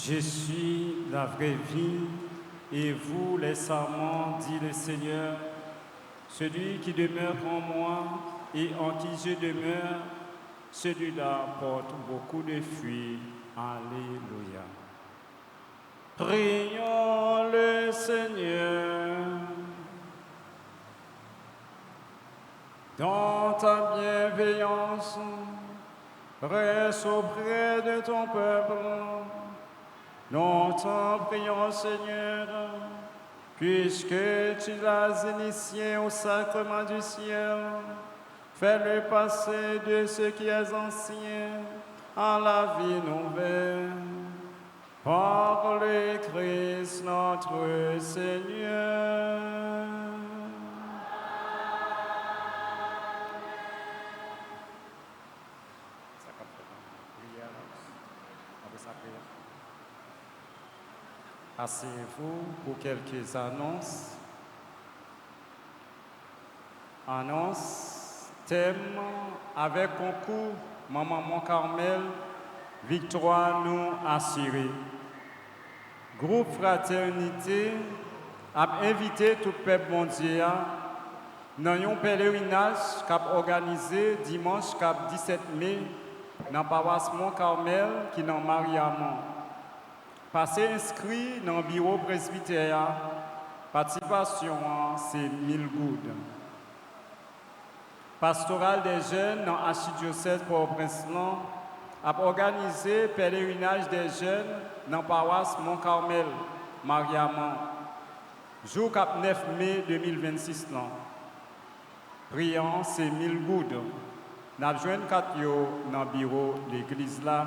Je suis la vraie vie, et vous les sarments, dit le Seigneur. Celui qui demeure en moi et en qui je demeure, celui-là porte beaucoup de fruits. Alléluia. Prions le Seigneur. Dans ta bienveillance, reste auprès de ton peuple. Nous t'en prions, Seigneur, puisque tu l'as initié au sacrement du ciel. Fais-le passer de ce qui est ancien à la vie nouvelle. Par le Christ notre Seigneur. Asseyez-vous pour quelques annonces. Annonce, thème avec concours Maman Mon Carmel, victoire nous assurée. Groupe Fraternité a invité tout le peuple mondial dans un pèlerinage qu'a organisé dimanche 17 mai dans la paroisse Mont Carmel qui est dans Mariamont. Passez inscrit dans le bureau presbytère, participation c'est 1000 gouttes. Pastoral des jeunes dans l'archidiocèse Port-au-Prince a organisé pèlerinage des jeunes dans la paroisse Mont Carmel, Mariamont, jour 9 mai 2026. Priant, c'est 1000 gouttes. Nous avons joué 4 dans le bureau de l'église là,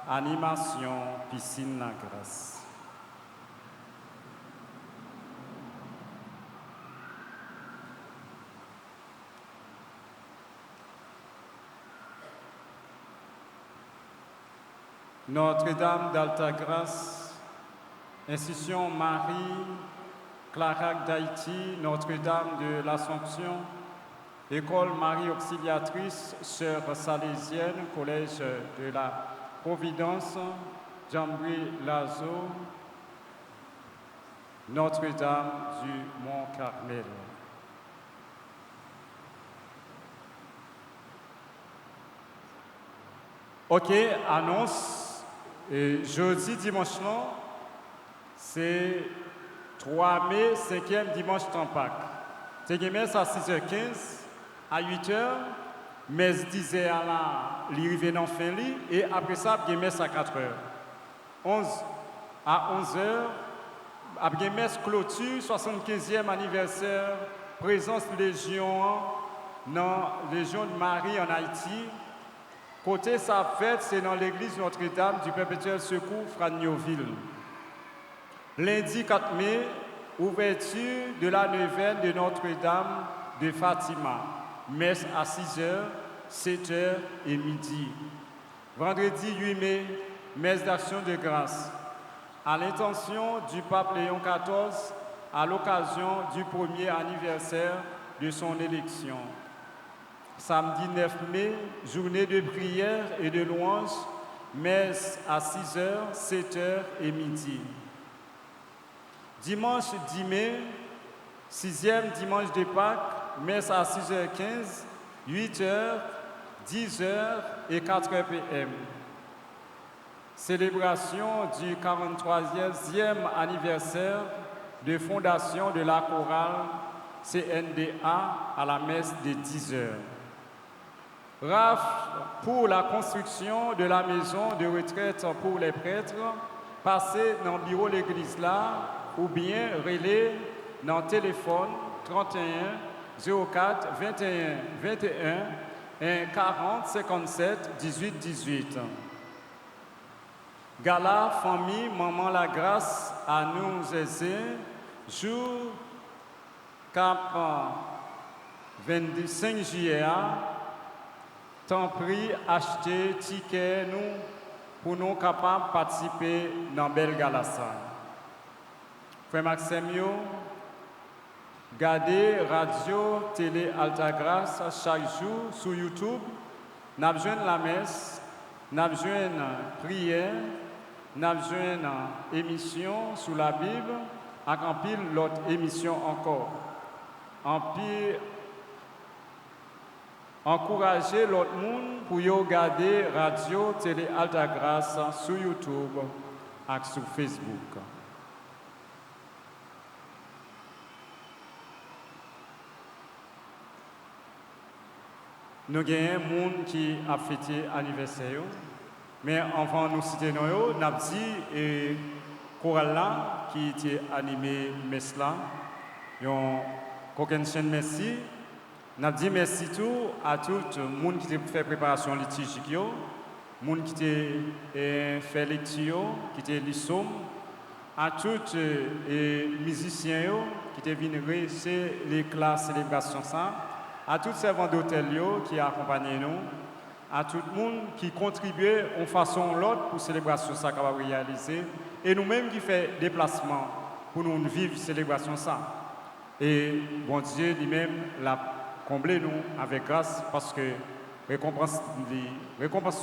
animation, piscine la grâce. Notre-Dame d'Altagrace, Institution Marie, Clarac d'Haïti, Notre-Dame de l'Assomption, École Marie Auxiliatrice, Sœur Salésienne, Collège de la Providence, Jean-Louis Lazo, Notre-Dame du Mont-Carmel. Ok, annonce. Et jeudi, dimanche, c'est 3 mai, 5e dimanche de Pâques. C'est messe à 6h15, à 8h, messe 10h à la l'arrivée dans fin lit, et après ça, il y a messe à 4h. À 11h, il y a messe clôture, 75e anniversaire, présence Légion, dans Légion de Marie en Haïti. Côté sa fête, c'est dans l'église Notre-Dame du Perpétuel Secours, Fragnoville. Lundi 4 mai, ouverture de la neuvaine de Notre-Dame de Fatima. Messe à 6h, 7h et midi. Vendredi 8 mai, messe d'action de grâce. À l'intention du pape Léon XIV, à l'occasion du premier anniversaire de son élection. Samedi 9 mai, journée de prière et de louange, messe à 6h, 7h et midi. Dimanche 10 mai, 6e dimanche de Pâques, messe à 6h15, 8h, 10h et 4h p.m. Célébration du 43e anniversaire de fondation de la chorale CNDA à la messe de 10h. RAF pour la construction de la maison de retraite pour les prêtres, passez dans le bureau de l'église là ou bien relais dans le téléphone 31 04 21 21 40 57 18 18. Gala famille Maman la grâce à nous aider, jour 25 juillet. Tant pris, acheter ticket nous pour nous capables de participer dans Belle Galassa. Frère Maxime, gardez radio, télé Altagrace chaque jour sur YouTube. Nous avons la messe, nous avons prière, nous avons émission sur la Bible, et en pile l'autre émission encore. En pile, encourager l'autre monde pour regarder radio, télé Altagrace sur YouTube et sur Facebook. nous avons des gens qui ont fêté l'anniversaire. Mais avant de nous citer, nous avons dit et chorale là qui était animé Mesla. Nous avons merci. Nous avons dit merci tout à tout le monde qui a fait préparation liturgique, le monde qui a fait lecture, qui a lu à tous les musiciens qui sont venus réussir les classes célébration ça, à tous les servants d'hôtel qui accompagnent nous, à tout le monde qui contribue en façon ou l'autre pour la célébration ça qu'on va réaliser, et nous-mêmes qui faisons déplacement pour nous vivre la célébration ça. Et bon Dieu lui-même l'a comblé nous avec grâce parce que récompense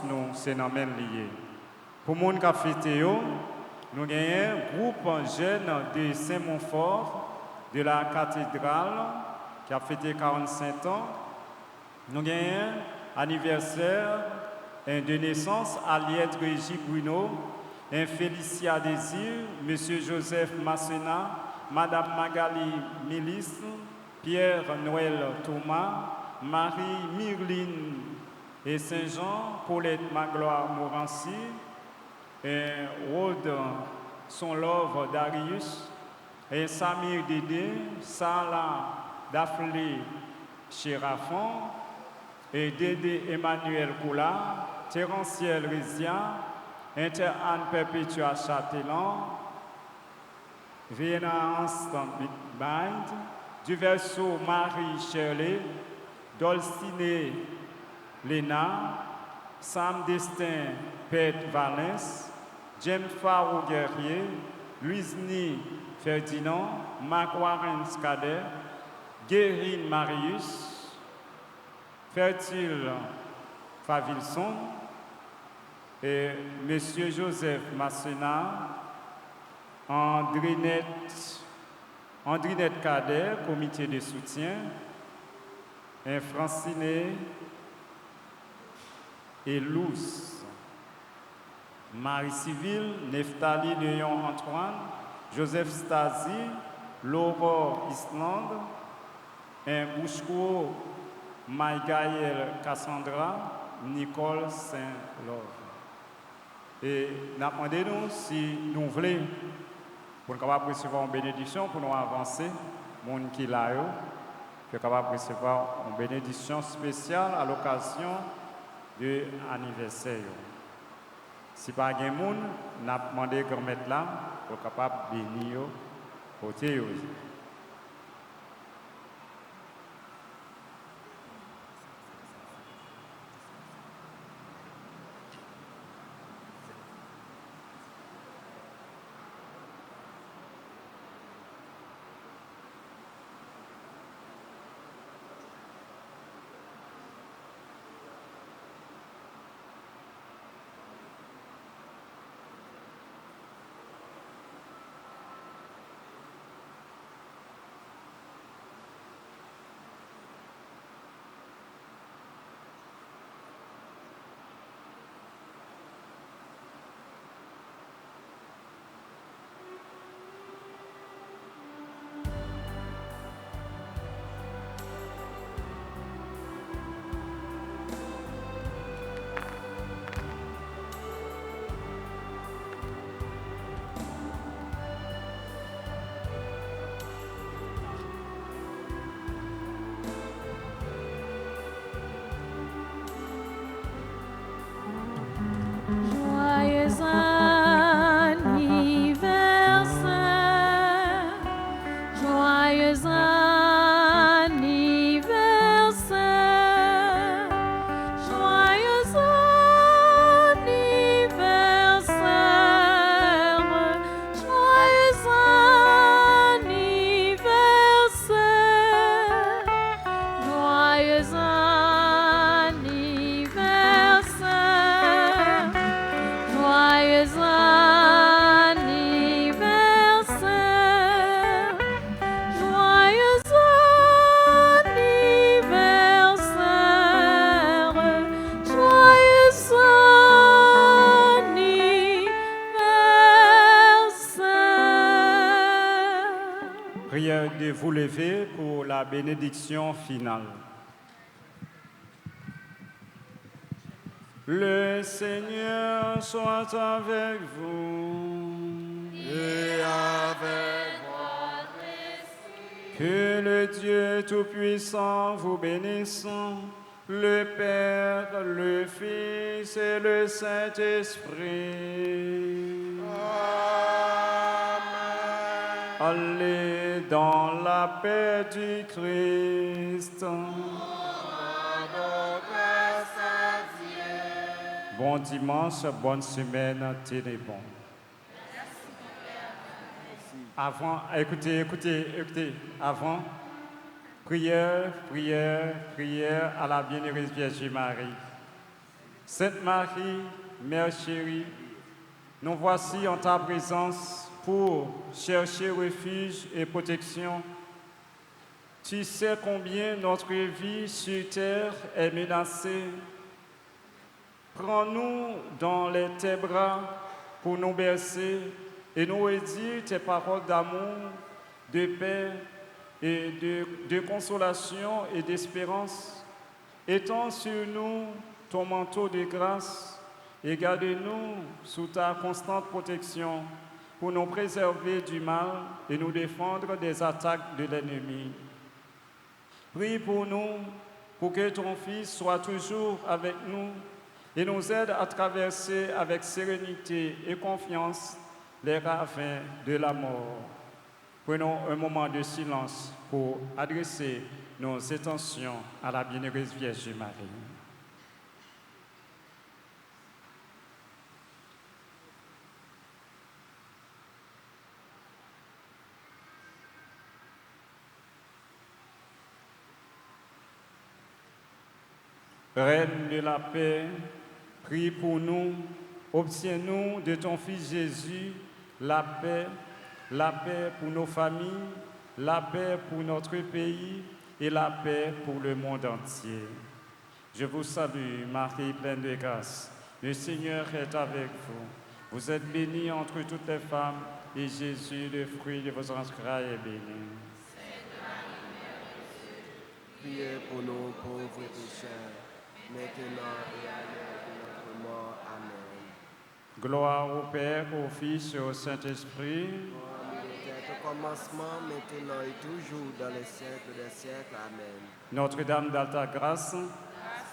nous c'est dans même lié. Pour monde qui a fêté, nous avons un groupe jeune de Saint-Montfort de la cathédrale qui a fêté 45 ans. Nous avons un anniversaire de naissance à Liette Régis Bruno, un Félicia Désir, M. Joseph Massena, Madame Magali Milis, Pierre-Noël Thomas, Marie Myrline et Saint-Jean, Paulette Magloire Morancy, et Rode Sonlove Darius, et Samir Dédé, Salah Daflé Chérafon, et Dédé Emmanuel Koula, Terentiel Rizia, Inter-Anne Perpétua Châtelain, Vienna Anstant Bind, du verso Marie Shirley, Dolcine Léna, Sam Destin Pet Valens, James Farou Guerrier, Louisny Ferdinand, Marc Warren Scadet, Guérine Marius, Fertile Favilson et M. Joseph Massena, Andrinette Cadet, comité de soutien, et Francine et Luz, Marie-Civile, Neftali Léon Antoine, Joseph Stasi, Laurent Island, et Bouchko Maïgaël Cassandra, Nicole Saint-Love. Et nous demandons si nous voulons, pour capable recevoir une bénédiction, pour nous avancer, les gens qui sont là, pour capable recevoir une bénédiction spéciale à l'occasion de l'anniversaire. Si pas de monde, nous avons demandé qu'on mette là pour capable bénir côté. Prière de vous lever pour la bénédiction finale. Le Seigneur soit avec vous. Et avec votre esprit. Que le Dieu Tout-Puissant vous bénisse, le Père, le Fils et le Saint-Esprit. Amen. Allez dans la paix du Christ. Bon dimanche, bonne semaine, tenez bon. Avant, écoutez, avant, prière à la bienheureuse Vierge Marie. Sainte Marie, Mère chérie, nous voici en ta présence pour chercher refuge et protection. Tu sais combien notre vie sur terre est menacée. Prends-nous dans tes bras pour nous bercer et nous redire tes paroles d'amour, de paix et de consolation et d'espérance. Étends sur nous ton manteau de grâce et garde-nous sous ta constante protection pour nous préserver du mal et nous défendre des attaques de l'ennemi. Prie pour nous, pour que ton Fils soit toujours avec nous et nous aide à traverser avec sérénité et confiance les ravins de la mort. Prenons un moment de silence pour adresser nos intentions à la bienheureuse Vierge Marie. Reine de la paix, prie pour nous, obtiens-nous de ton Fils Jésus la paix pour nos familles, la paix pour notre pays et la paix pour le monde entier. Je vous salue, Marie pleine de grâce. Le Seigneur est avec vous. Vous êtes bénie entre toutes les femmes et Jésus, le fruit de vos entrailles, est béni. Priez pour nous pauvres pécheurs, maintenant et à l'heure de notre mort. Amen. Gloire au Père, au Fils et au Saint-Esprit. Comme il était au commencement, maintenant et toujours, dans les siècles des siècles. Amen. Notre-Dame d'Alta Grâce, Grâce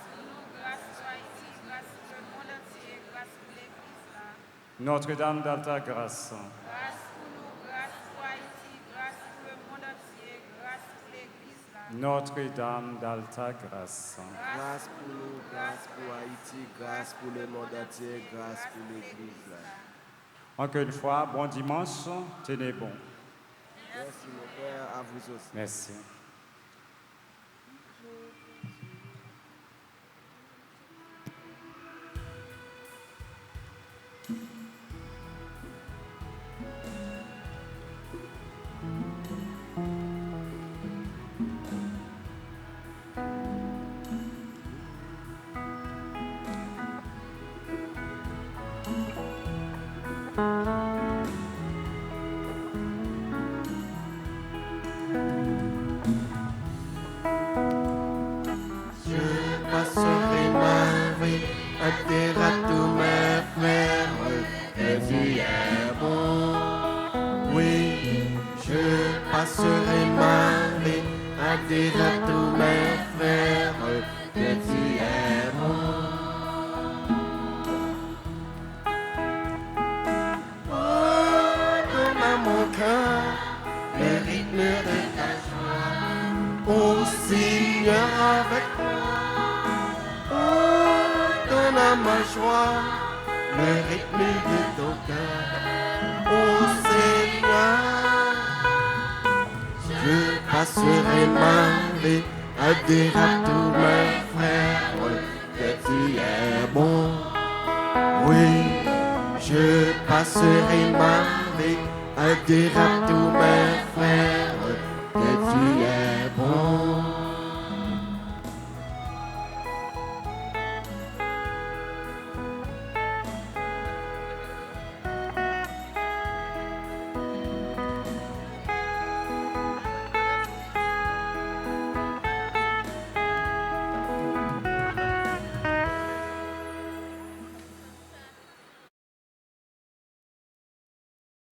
pour nous, grâce pour Haïti, grâce pour le monde entier, grâce pour l'Église là. Notre-Dame d'Alta Grâce, Grâce pour nous, grâce pour Haïti, grâce pour le monde entier, grâce pour l'Église là. Notre-Dame d'Alta Grâce. Grâce pour nous, grâce pour Haïti, grâce pour le monde entier, grâce pour l'Église là. Encore une fois, bon dimanche, tenez bon. Merci mon Père, à vous aussi. Merci. Passerai ma vie à dire à tous mes frères que tu es bon. Oui, je passerai ma vie à dire à tous mes frères que tu es bon. Oh, donne à mon cœur le rythme de ta joie. Oh Seigneur, avec moi. Donne à ma joie le rythme de ton cœur. Oh Seigneur, je passerai ma vie à dire à tous mes frères que tu es bon. Oui, je passerai ma vie à dire à tous mes frères